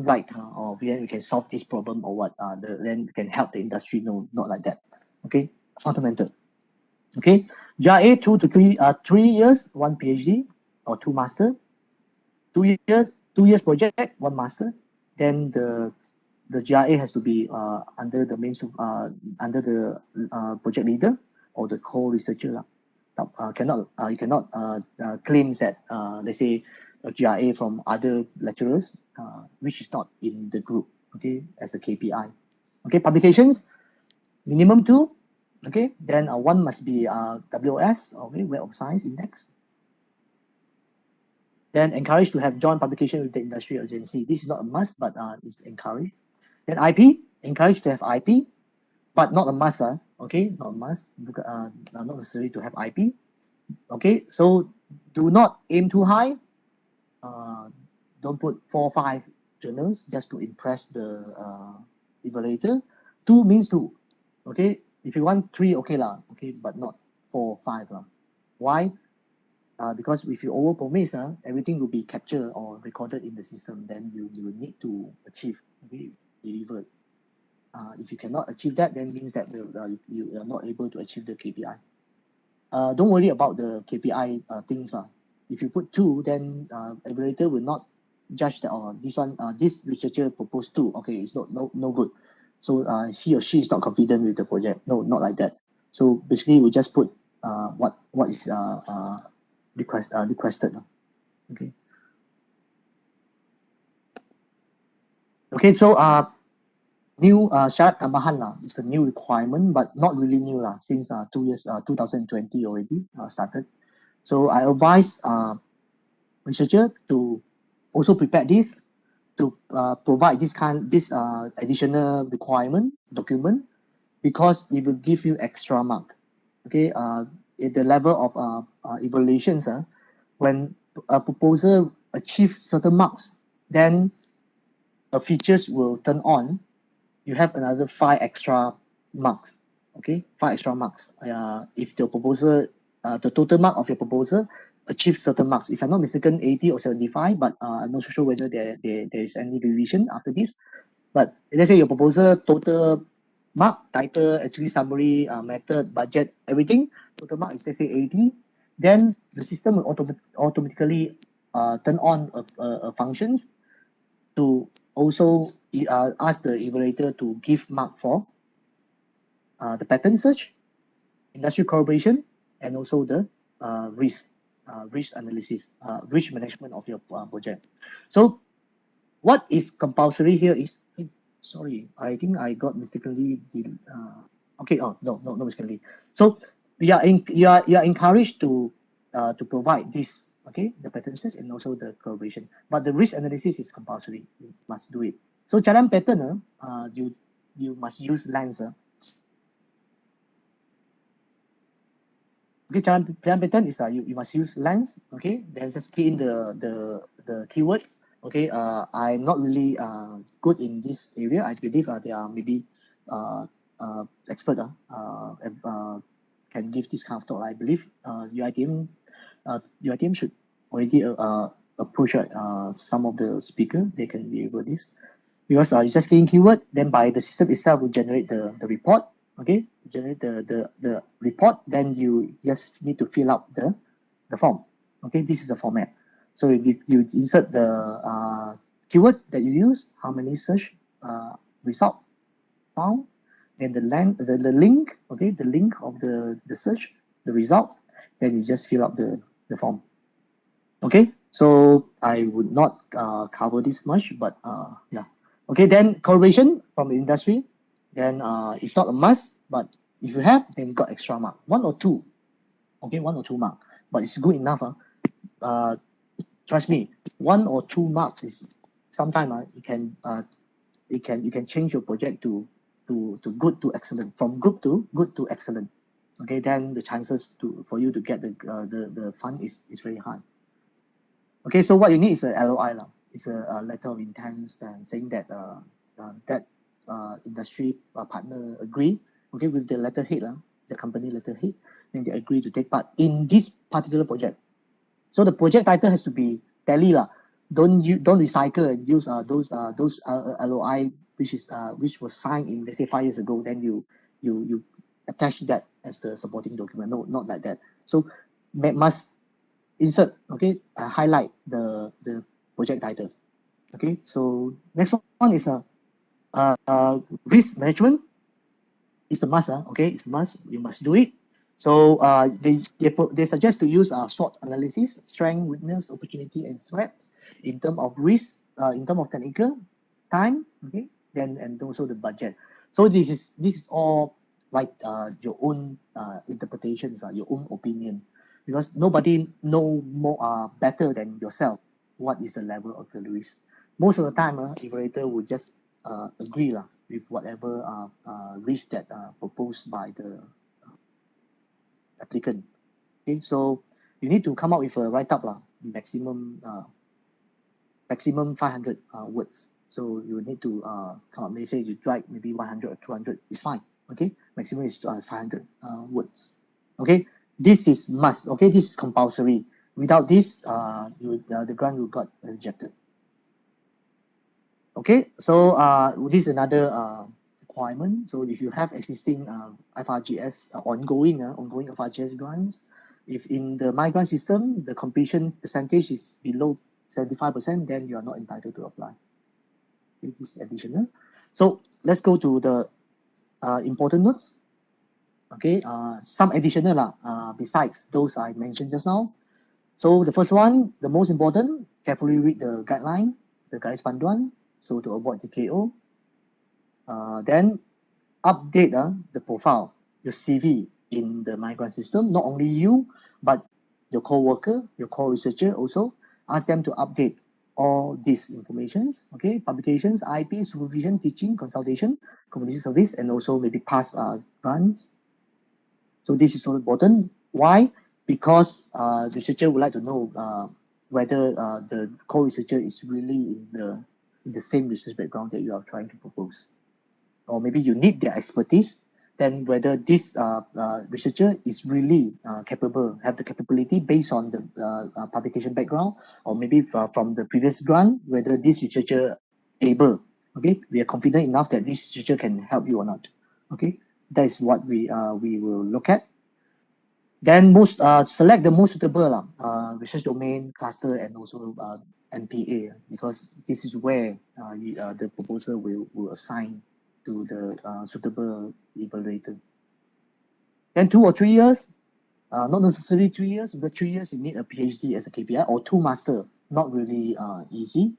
S2: write or we can solve this problem or what. Then can help the industry. No, not like that. Okay, fundamental. Okay, JIA 2 to 3 years, 1 PhD or 2 master. 2 years project, 1 master. Then the GIA has to be under the under the project leader or the co-researcher. You cannot claim that let's say a GIA from other lecturers which is not in the group, okay, as the KPI. Okay, publications minimum 2. Okay, then one must be WOS, okay, Web of Science Index. Then encouraged to have joint publication with the industry agency. This is not a must, but it's encouraged. Then IP, encouraged to have IP, but not a must. Okay, not a must, not necessary to have IP. Okay, so do not aim too high. Don't put 4 or 5 journals just to impress the evaluator. 2 means 2. Okay, if you want 3, okay lah. Okay, but not 4 or 5 lah. Why? Because if you overpromise, everything will be captured or recorded in the system. Then you will need to achieve, okay, deliver. If you cannot achieve that, then means that you are not able to achieve the KPI. Don't worry about the KPI things. If you put 2, then evaluator will not judge that this researcher proposed 2. Okay, it's no good. So he or she is not confident with the project. No, not like that. So basically, we just put what is requested. Okay. Okay, so new syarat tambahan it's a new requirement, but not really new since 2020 already started. So I advise researcher to also prepare this to provide this additional requirement document, because it will give you extra mark. Okay, at the level of evaluations, when a proposal achieves certain marks, then the features will turn on. You have another 5 extra marks. Okay, 5 extra marks. If the proposal, the total mark of your proposal achieves certain marks. If I'm not mistaken, 80 or 75, but I'm not so sure whether there is any revision after this. But let's say your proposal total mark, title, actually summary, method, budget, everything, total mark is, let's say, 80, then the system will automatically turn on a functions to also ask the evaluator to give mark for the pattern search, industry collaboration, and also the risk analysis, risk management of your project. So what is compulsory here is, sorry, I think I got mistakenly okay, no mistakenly. So you are encouraged to provide this, okay, the pattern search and also the collaboration, but the risk analysis is compulsory. You must do it. So jalan pattern, you must use lens. Okay, jalan pattern is you must use lens. Okay, then just key in the keywords. Okay, I'm not really good in this area. I believe there are maybe expert can give this kind of talk. I believe UiTM should already approach some of the speaker. They can be able to this, because you just key in keyword, then by the system itself will generate the report. Okay, generate the report. Then you just need to fill out the form. Okay, this is the format. So you insert the keyword that you use, how many search result found, then the link, okay, the link of the search, the result, then you just fill up the form. Okay, so I would not cover this much, but yeah. Okay, then correlation from the industry, then it's not a must, but if you have, then you got extra mark, 1 or 2. Okay, 1 or 2 mark, but it's good enough. Trust me, 1 or 2 marks is sometimes you can change your project to good to excellent, from good to good to excellent. Okay, then the chances for you to get the fund is very high. Okay, so what you need is a LOI lah. It's a letter of intent and saying that that industry partner agree, okay, with the letterhead lah, the company letterhead, then they agree to take part in this particular project. So the project title has to be tally lah. Don't recycle and use those LOI which was signed in, let's say, 5 years ago. Then you attach that as the supporting document. No, not like that. So must insert, okay, highlight the project title. Okay, so next one is risk management. It's a must. Okay, it's a must. You must do it. So they suggest to use SWOT analysis, strength, weakness, opportunity, and threat in terms of risk, in terms of technical, time, okay, then and also the budget. So this is all like your own interpretations, your own opinion, because nobody know more better than yourself what is the level of the risk. Most of the time, evaluator will just agree with whatever risk that proposed by the applicant. Okay, so you need to come up with a write-up maximum 500 words. So you need to come up. Let's say you write maybe 100 or 200. It's fine. Okay, maximum is 500 words. Okay, this is must. Okay, this is compulsory. Without this, the grant will got rejected. Okay, so this is another requirement. So if you have existing FRGS ongoing FRGS grants, if in the migrant system the completion percentage is below 75%, then you are not entitled to apply. It is additional. So let's go to the important notes. Okay, some additional besides those I mentioned just now. So the first one, the most important, carefully read the guideline, the garis panduan, so to avoid TKO. Then update the profile, your CV in the migrant system. Not only you, but your co-worker, your co-researcher also. Ask them to update all these informations. Okay, publications, IP, supervision, teaching, consultation, community service, and also maybe past grants. So this is so important. Why? Because the researcher would like to know whether the co-researcher is really in the same research background that you are trying to propose. Or maybe you need their expertise, then whether this researcher is really capable, have the capability based on the publication background, or maybe from the previous grant, whether this researcher able, okay, we are confident enough that this researcher can help you or not. Okay, that is what we will look at. Then select the most suitable research domain, cluster, and also NPA, because this is where the proposal will assign to the suitable evaluator. Then 2 or 3 years, not necessarily 3 years, but 3 years you need a PhD as a KPI, or 2 master, not really easy.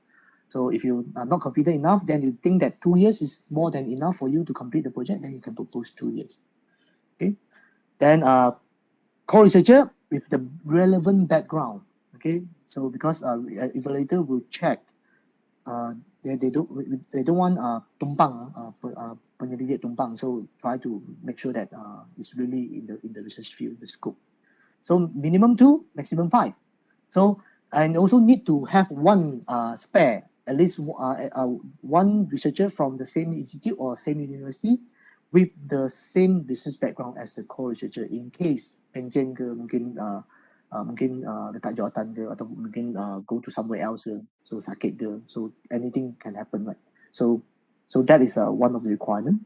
S2: So if you are not confident enough, then you think that 2 years is more than enough for you to complete the project, then you can propose 2 years. Okay, then co-researcher with the relevant background. Okay, so because evaluator will check, they don't want tumpang, penyelidik tumpang. So try to make sure that it's really in the research field, the scope. So minimum 2, maximum 5. So and also need to have one spare, at least one researcher from the same institute or same university with the same business background as the co-researcher, in case penjen ke, mungkin letak jawatan ke, atau mungkin go to somewhere else, so sakit ke, so anything can happen, right? So that is one of the requirement.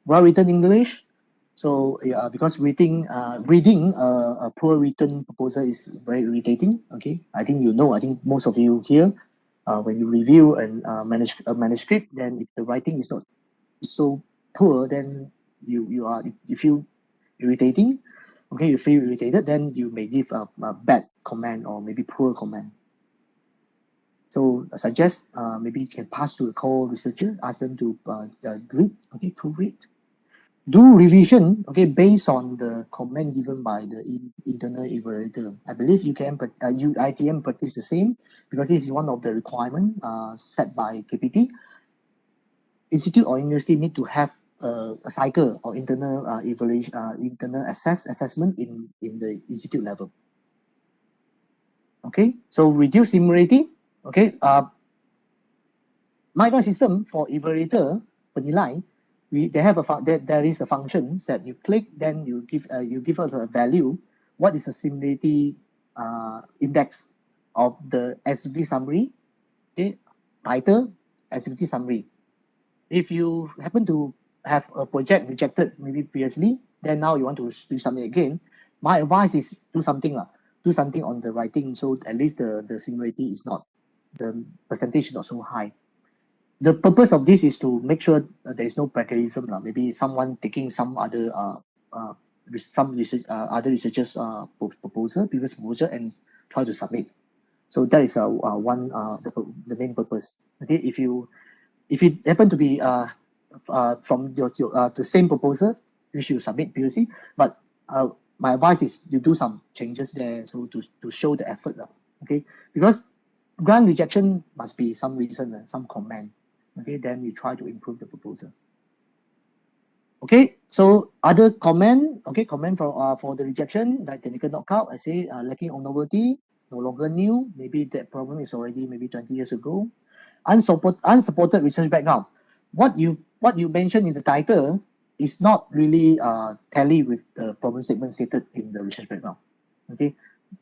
S2: Well written English. So because reading a poor written proposal is very irritating. Okay, I think most of you here when you review and a manuscript, then if the writing is not so poor, then you feel irritating. Okay, you feel irritated, then you may give a bad comment or maybe poor comment. So I suggest maybe you can pass to the co-researcher, ask them to read, okay, proofread. Do revision, okay, based on the comment given by the internal evaluator. I believe UiTM practice the same, because this is one of the requirements set by KPT. Institute or university need to have a cycle or internal evaluation, internal assessment in the institute level. Okay, so reduce similarity. Okay, my system for evaluator penilai, there is a function that you click, then you give us a value. What is the similarity index of the activity summary? Okay, title, activity summary. If you happen to have a project rejected maybe previously, then now you want to do something again, my advice is do something on the writing, so at least the similarity is not, the percentage is not so high. The purpose of this is to make sure there is no plagiarism. Maybe someone taking some other other researchers' previous proposal and try to submit. So that is the main purpose. Okay, if it happen to be from the same proposal, you should submit previously. But my advice is you do some changes there, so to show the effort. Okay, because grant rejection must be some reason, some comment. Okay, then you try to improve the proposal. Okay, so other comment, okay, comment for the rejection, like technical knockout, I say lacking on novelty, no longer new, maybe that problem is already maybe 20 years ago. Unsupported research background. What you mentioned in the title is not really tally with the problem statement stated in the research background. Okay,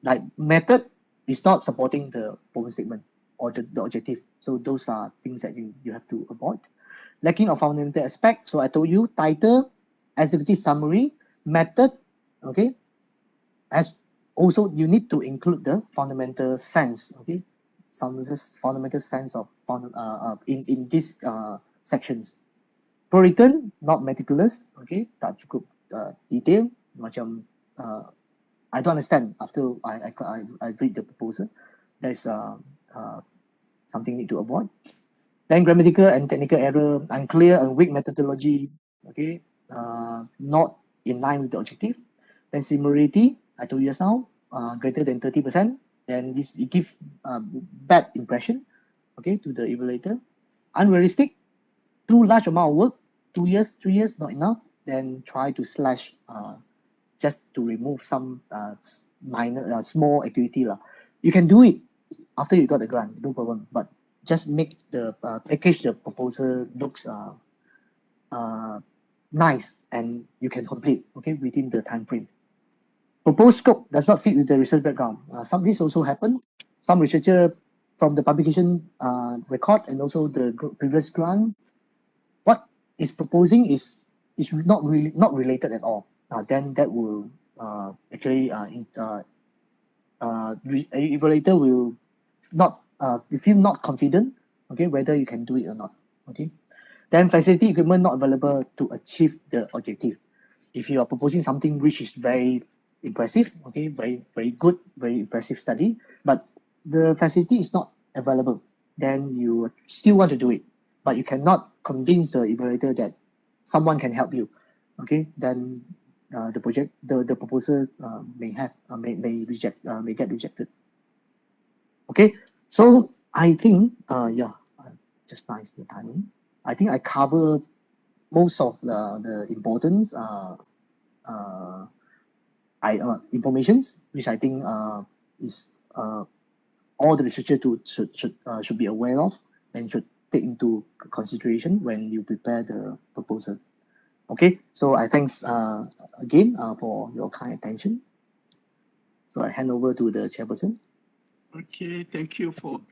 S2: like method is not supporting the problem statement or the objective. So those are things that you have to avoid. Lacking of fundamental aspect. So I told you title, activity summary, method. Okay, as also you need to include the fundamental sense. Okay, fundamental sense of in these sections. Per-written, not meticulous. Okay, tak cukup detail. Macam I don't understand after I read the proposal. There's something need to avoid. Then grammatical and technical error, unclear and weak methodology. Okay, not in line with the objective. Then similarity, I told you just now, greater than 30%. Then it gives bad impression, okay, to the evaluator. Unrealistic, too large amount of work, 2 years, 3 years, not enough. Then try to slash just to remove some minor, small activity. You can do it after you got the grant, no problem. But just make the package, the proposal looks nice and you can complete, okay, within the time frame. Proposed scope does not fit with the research background. This also happened. Some researcher from the publication record and also the previous grant, what is proposing is not related at all. Then that will actually evaluator will not feel not confident, okay, whether you can do it or not. Okay, then facility equipment not available to achieve the objective. If you are proposing something which is very impressive, okay, very good, very impressive study, but the facility is not available, then you still want to do it, but you cannot convince the evaluator that someone can help you. Okay, then the proposal may get rejected. Okay, so I think just nice the timing. I think I covered most of the importance informations, which I think is all the researcher should be aware of and should take into consideration when you prepare the proposal. Okay, so I thanks again for your kind attention. So I hand over to the chairperson.
S1: Okay, thank you from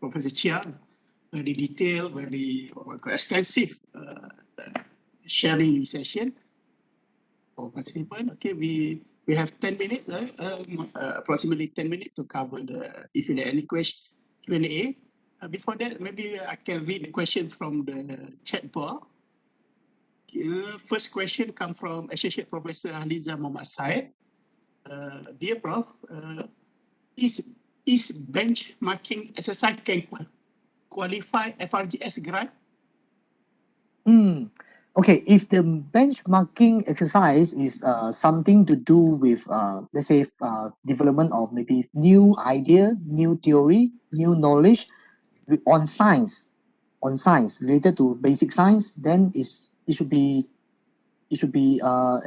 S1: Professor Chia. Very detailed, very extensive sharing session for participants. Okay, we have 10 minutes, approximately 10 minutes to cover if there are any questions. Q&A. Before that, maybe I can read the question from the chat bar. First question comes from Associate Professor Haliza Muhammad Said. Dear Prof, is benchmarking exercise can qualify FRGS grant?
S2: Okay, if the benchmarking exercise is something to do with, let's say, development of maybe new idea, new theory, new knowledge on science, related to basic science, then it should be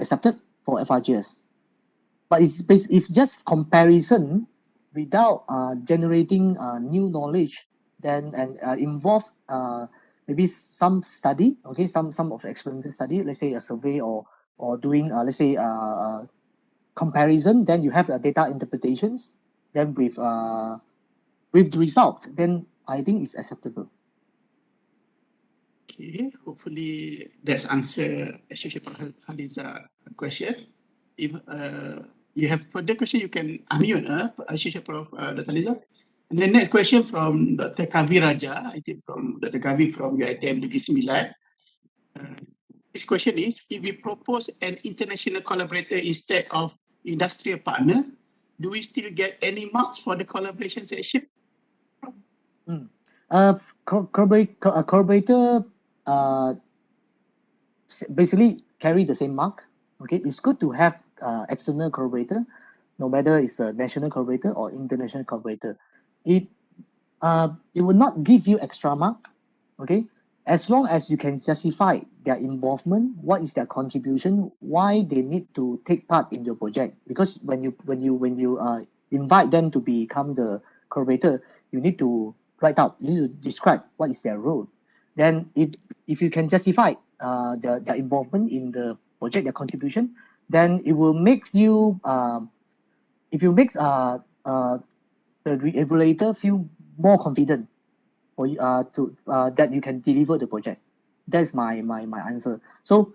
S2: accepted for FRGS. But if just comparison without generating new knowledge, then and involve maybe some study, okay, some of the experimental study, let's say a survey or doing let's say comparison, then you have data interpretations, then with the result, then I think it's acceptable.
S1: Okay, hopefully that's answer Associate Prof Haliza question. If you have further question, you can unmute Associate Prof Dr. Haliza. And the next question from Dr. Kavi Raja, I think from Dr. Kavi from UiTM Negeri Sembilan. This question is, if we propose an international collaborator instead of industrial partner, do we still get any marks for the collaboration section?
S2: Collaborator basically carry the same mark. Okay, it's good to have external collaborator, no matter it's a national collaborator or international collaborator. It will not give you extra mark. Okay, as long as you can justify their involvement, what is their contribution, why they need to take part in your project. Because when you invite them to become the collaborator, you need to write out, you need to describe what is their role. Then if you can justify their involvement in the project, their contribution, then it will makes you if you makes the evaluator feel more confident for you that you can deliver the project. That's my answer. So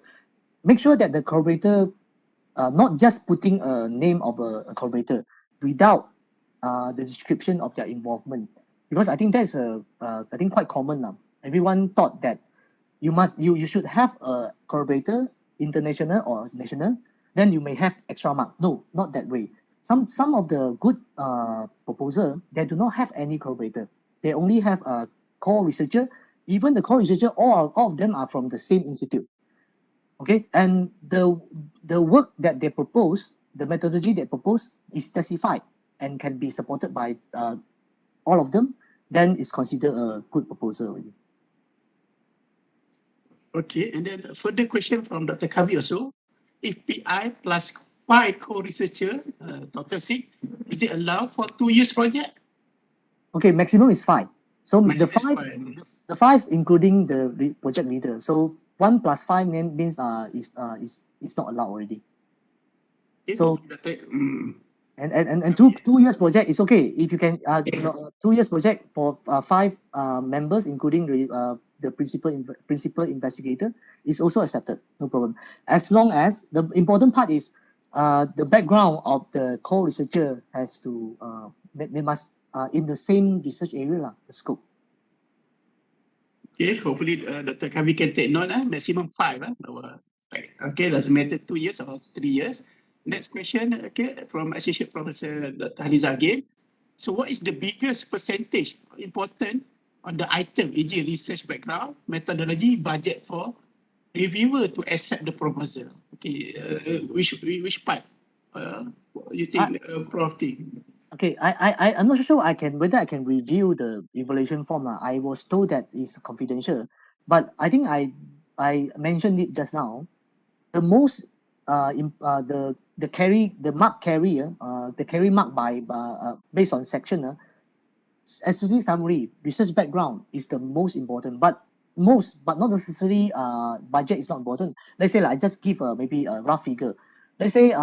S2: make sure that the collaborator not just putting a name of a collaborator without the description of their involvement, because I think that's I think quite common now. Everyone thought that you should have a collaborator, international or national, then you may have extra mark. No, not that way. Some of the good proposal, they do not have any collaborator. They only have a core researcher. Even the core researcher, all of them are from the same institute. Okay, and the work that they propose, the methodology they propose is justified and can be supported by all of them, then it's considered a good proposal already.
S1: Okay, and then a further question from Dr. Kavi also. If PI plus 5 co-researcher, total 6, is it allowed for 2 years project?
S2: Okay, maximum is 5. So
S1: Maximum
S2: the 5 including the project leader. So 1 plus 5 means is not allowed already.
S1: Okay,
S2: So and
S1: okay.
S2: 2 years project is okay if you can 2 years project for 5 members including the principal investigator is also accepted, no problem, as long as the important part is the background of the co-researcher has to they must in the same research area the scope.
S1: Okay, hopefully Dr. Kavi can take note, maximum 5. Okay, doesn't matter 2 years or 3 years. Next question, okay, from Associate Professor Dr. Haliza again. So what is the biggest percentage important on the item, e.g. research background, methodology, budget for reviewer to accept the proposal? Okay, which part you think, Prof?
S2: Okay, I'm not sure whether I can review the evaluation form. I was told that it's confidential, but I think I mentioned it just now. The most the mark carrier, the carry mark by based on section, especially summary, research background is the most important, but not necessarily budget is not important. Let's say I just give maybe a rough figure. Let's say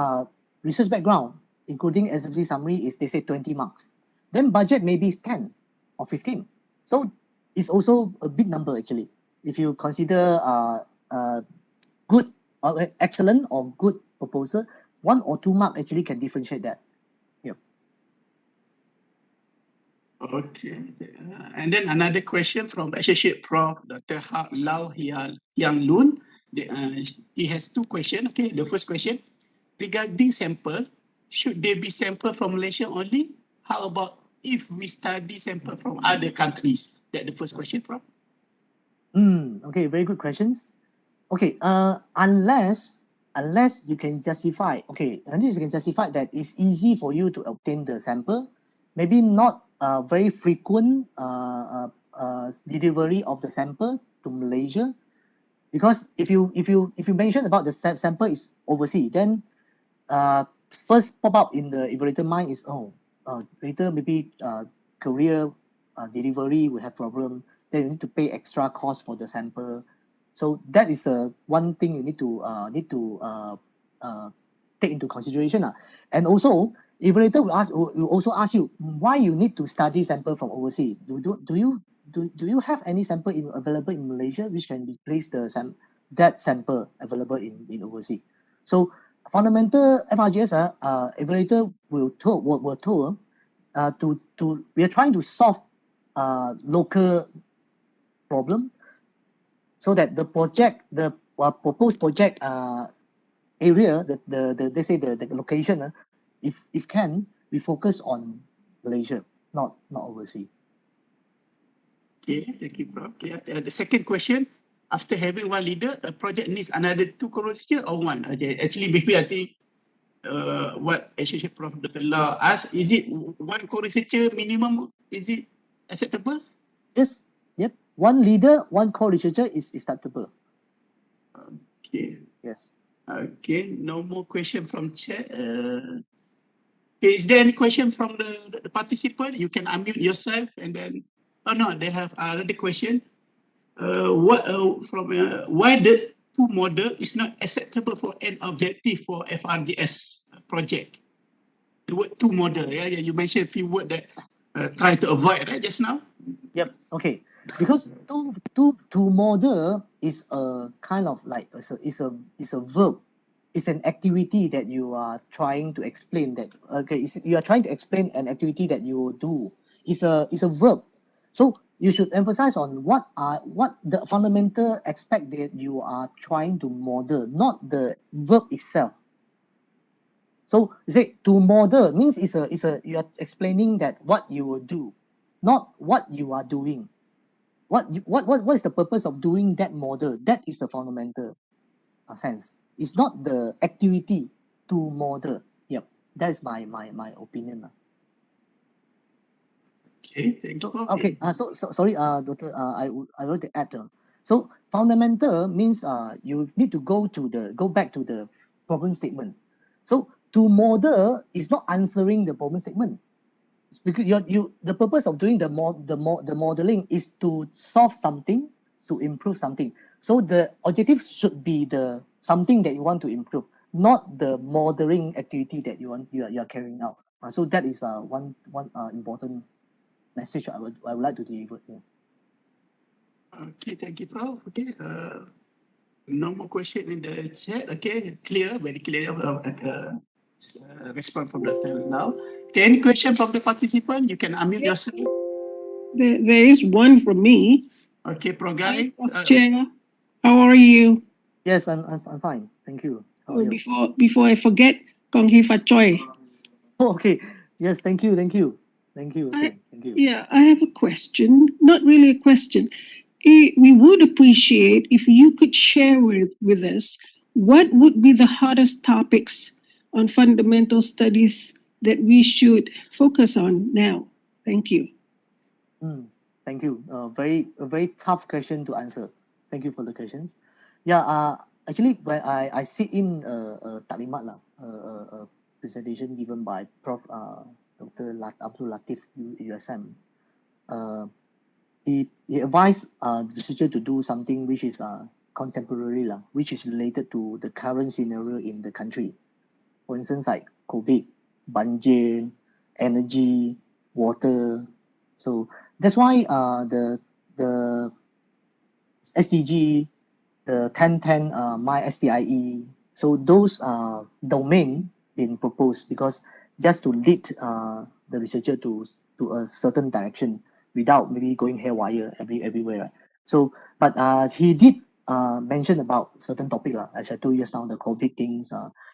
S2: research background including SFC summary is, they say 20 marks. Then budget maybe 10 or 15. So it's also a big number actually. If you consider good or excellent or good proposal, 1 or 2 mark actually can differentiate that. Yeah.
S1: Okay. And then another question from Associate Prof. Dr. Lau Yang Lun. He has two questions. Okay, the first question, regarding sample, should they be sample from Malaysia only? How about if we study sample from other countries? That's the first question, Prof.
S2: Okay, very good questions. Okay, unless you can justify, that it's easy for you to obtain the sample, maybe not very frequent delivery of the sample to Malaysia, because if you mention about the sample is overseas, then first pop up in the evaluator mind is later maybe Korea delivery will have problem, then you need to pay extra cost for the sample. So that is one thing you need to take into consideration. And also, evaluator will also ask you why you need to study sample from overseas. Do you have any sample available in Malaysia which can replace that sample available in overseas? So fundamental FRGS evaluator will told we are trying to solve local problem, so that the project, the proposed project area, they say the location, if can, we focus on Malaysia, not overseas.
S1: Okay, thank you, Prof. Okay, the second question, after having one leader, a project needs another two co-researchers or one? Okay, actually, maybe I think what Associate Prof. Dr. Lau asked, is it one co-researcher minimum? Is it acceptable?
S2: Yes, yep. One leader, one co-researcher is acceptable.
S1: Okay.
S2: Yes.
S1: Okay, no more question from chat. Is there any question from the participant? You can unmute yourself and then. Oh no, they have another question. Why the two model is not acceptable for an objective for FRGS project? The word two model, yeah, you mentioned a few words that try to avoid, right, just now?
S2: Yep. Okay. Because to model is a kind of like it's a verb. It's an activity that you are trying to explain. You are trying to explain an activity that you do. It's a verb. So you should emphasize on what the fundamental aspect that you are trying to model, not the verb itself. So you say to model means you are explaining that what you will do, not what you are doing. What is the purpose of doing that model? That is the fundamental sense. It's not the activity to model. Yep, that is my opinion.
S1: Okay, thank you.
S2: Okay. Sorry, Doctor. I want to add. So fundamental means you need to go back to the problem statement. So to model is not answering the problem statement. It's because the purpose of doing the modeling is to solve something, to improve something. So the objective should be the something that you want to improve, not the modeling activity that you are carrying out. So that is one important message I would like to deliver here.
S1: Okay, thank you, Prof. Okay, no more question in the chat. Okay, clear, very clear. Response from Dr. Lau. Okay, any question from the participant? You can unmute yourself.
S3: There is one from me.
S1: Okay, Prof. Guy.
S3: Chia, how are you?
S2: Yes, I'm fine. Thank you. How are you?
S3: Before I forget, Kong Hee Fat Choi.
S2: Oh, okay. Yes, thank you. Okay, thank you.
S3: Yeah, I have a question. Not really a question. We would appreciate if you could share with us what would be the hardest topics on fundamental studies that we should focus on now. Thank you.
S2: Thank you. A very tough question to answer. Thank you for the questions. Yeah. Actually, when I sit in taklimat a presentation given by Prof. Dr. Abdul Latif USM. He advised the researcher to do something which is contemporary, which is related to the current scenario in the country. For instance, like COVID, banjir, energy, water. So that's why the SDG, the 1010 My SDIE. So those domain been proposed because just to lead the researcher to to a certain direction without maybe going haywire everywhere. Right? So, but he did mention about certain topic, as I told you just now, the COVID things,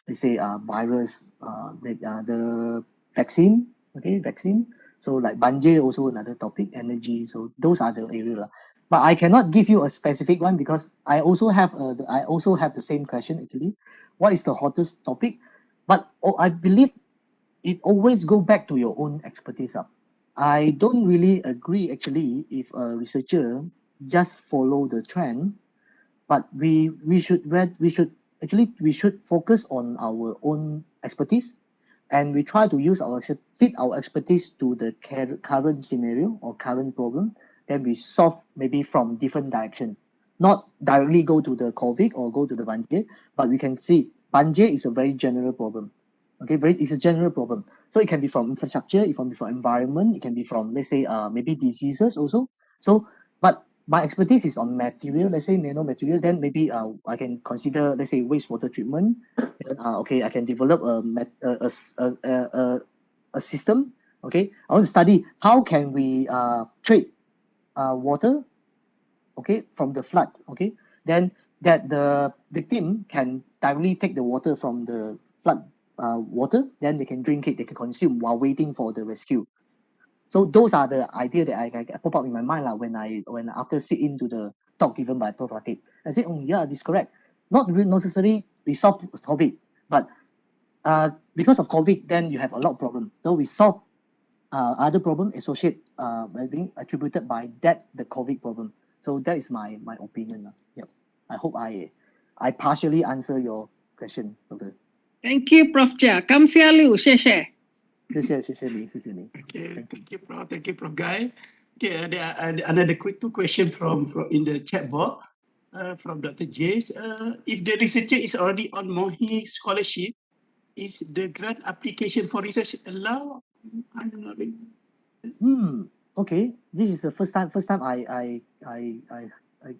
S2: let's say virus, the vaccine, okay, vaccine. So like banjir also another topic, energy. So those are the area. But I cannot give you a specific one because I also have the same question actually. What is the hottest topic? But I believe it always go back to your own expertise. I don't really agree actually if a researcher just follow the trend, but we should focus on our own expertise, and we try to use fit our expertise to the current scenario or current problem. Then we solve maybe from different direction, not directly go to the COVID or go to the banjir, but we can see banjir is a very general problem. Okay, it's a general problem. So it can be from infrastructure, it can be from environment, it can be from, let's say, maybe diseases also. So, but my expertise is on material, let's say nanomaterials, then maybe I can consider, let's say, wastewater treatment. Then, okay, I can develop a system. Okay, I want to study how can we treat water, okay, from the flood. Okay, then that the victim can directly take the water from the flood water, then they can drink it, they can consume while waiting for the rescue. So those are the idea that I pop up in my mind when after sit into the talk given by Prof. Datin. I say, oh yeah, this is correct. Not really necessarily we solve COVID, but because of COVID, then you have a lot of problems. So we solve other problem associated being attributed by the COVID problem. So that is my opinion. Yep. I hope I partially answer your question, Doctor.
S3: Thank you, Prof. Chia. Kam sialu, share.
S2: 谢谢你。
S1: Okay, thank you, Prof. Thank you, Prof. Guy. Okay, there are another two questions from in the chat box from Dr. J. If the researcher is already on MOHI scholarship, is the grant application for research allowed? I don't know.
S2: Okay, this is the first time I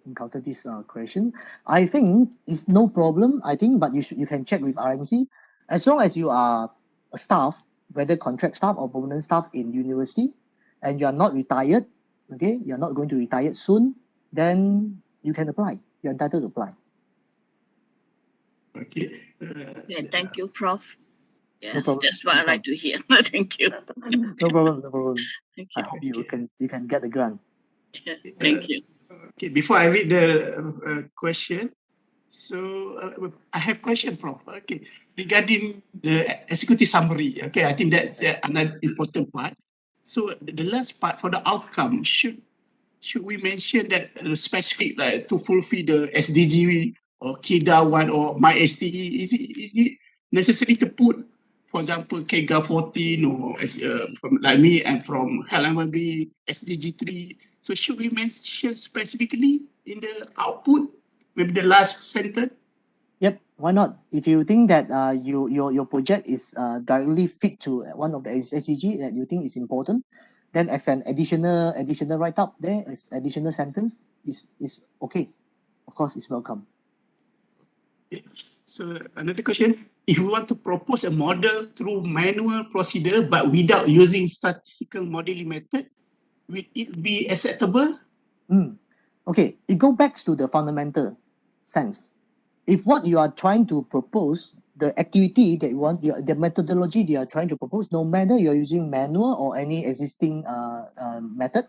S2: encountered this question. I think it's no problem. I think, but you can check with RMC. As long as you are a staff, whether contract staff or permanent staff in university, and you are not retired, okay, you're not going to retire soon, then you can apply. You're entitled to apply.
S1: Okay.
S4: Yeah, thank you, Prof. Yeah,
S2: No problem.
S4: that's what I like to hear. Thank you.
S2: No problem.
S4: Thank
S2: I
S4: you.
S2: hope you can get the grant.
S4: Yeah, thank you.
S1: Okay, before I read the question, so I have question, Prof. Okay, regarding the executive summary. Okay, I think that's another important part. So the last part for the outcome, should we mention that specific like to fulfill the SDG or KEDA 1 or MySTE? Is it necessary to put, for example, KEGA 14 or from like me and from Helena SDG 3? So should we mention specifically in the output, maybe the last sentence?
S2: Yep, why not? If you think that your project is directly fit to one of the SDG that you think is important, then as an additional write up there, as additional sentence is okay. Of course, it's welcome.
S1: Okay. So another question: if we want to propose a model through manual procedure but without using statistical modeling method, will it be acceptable?
S2: Okay, it goes back to the fundamental sense. If what you are trying to propose, the activity that you want, the methodology that you are trying to propose, no matter you're using manual or any existing method,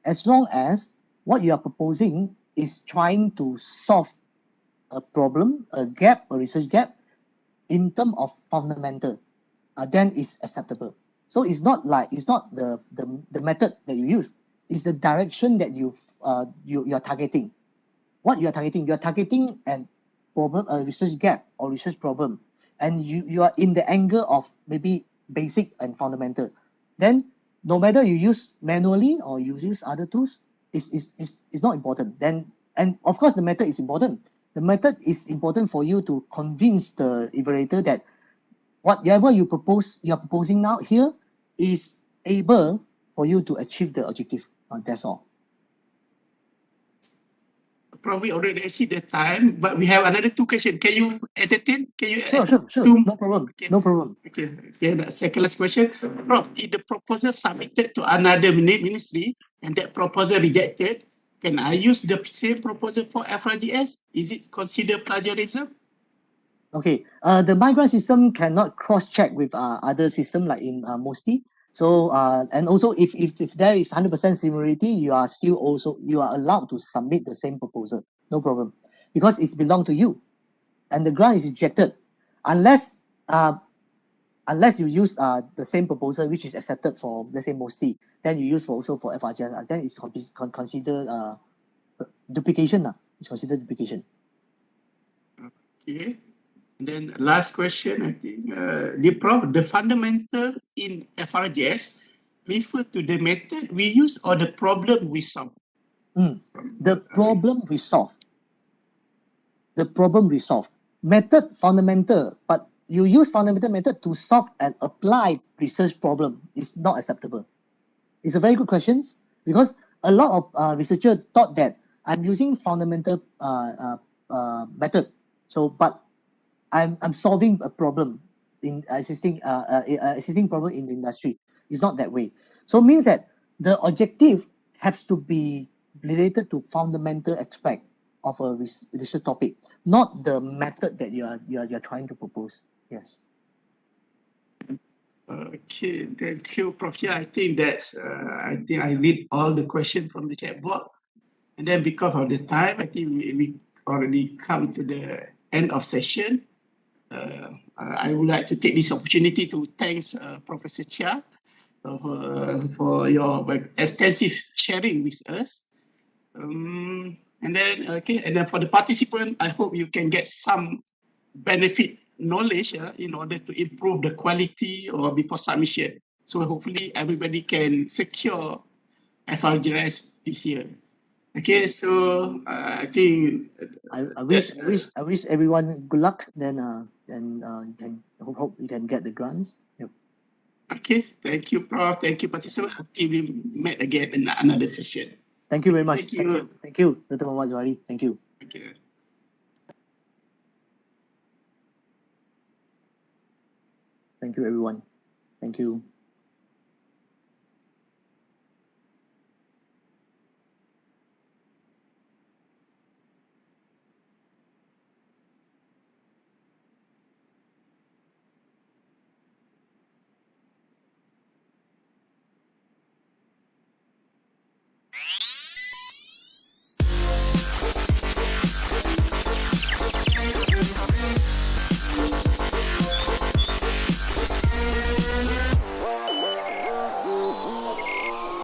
S2: as long as what you are proposing is trying to solve a problem, a research gap, in terms of fundamental, then it's acceptable. So it's not the method that you use, it's the direction that you're targeting. What you're targeting an problem, a research gap or research problem, and you are in the angle of maybe basic and fundamental, then no matter you use manually or you use other tools, it's not important. Then, and of course the method is important. The method is important for you to convince the evaluator that whatever you're proposing now here is able for you to achieve the objective. That's all.
S1: probably already exceed the time, but we have another two questions. Can you entertain? Can you
S2: Sure.
S1: two?
S2: No problem.
S1: Okay.
S2: No problem.
S1: Okay. The second last question. Prof, if the proposal submitted to another ministry and that proposal rejected, can I use the same proposal for FRGS? Is it considered plagiarism?
S2: Okay. The migrant system cannot cross-check with other system like in MOSTI. So and also if there is 100% similarity, you are allowed to submit the same proposal. No problem, because it's belong to you, and the grant is rejected, unless you use the same proposal which is accepted for, let's say, MOSTI, then you use also for FRGS, then it's considered duplication. It's considered duplication.
S1: Okay. And then last question, I think, the fundamental in FRGS refer to the method we use or the problem we solve?
S2: The problem we solve. The problem we solve. Method fundamental, but you use fundamental method to solve an applied research problem is not acceptable. It's a very good question, because a lot of researchers thought that I'm using fundamental method, but I'm solving a problem in existing problem in the industry. It's not that way. So it means that the objective has to be related to fundamental aspect of a research topic, not the method that you're trying to propose. Yes.
S1: Okay, thank you, Prof. Chia. I think I read all the questions from the chat box, and then because of the time, I think we already come to the end of session. I would like to take this opportunity to thank Professor Chia for your extensive sharing with us. And then for the participant, I hope you can get some benefit knowledge in order to improve the quality or before submission. So hopefully everybody can secure FRGS this year. Okay, so I think
S2: I wish everyone good luck. Then you can hope you can get the grants. Yep.
S1: Okay, thank you, Prof. Thank you, participants. Until we met again in another session.
S2: Thank you very much.
S1: Thank you.
S2: Thank you, Dr. Mohammad Johari. Thank you.
S1: Okay.
S2: Thank you, everyone. Thank you.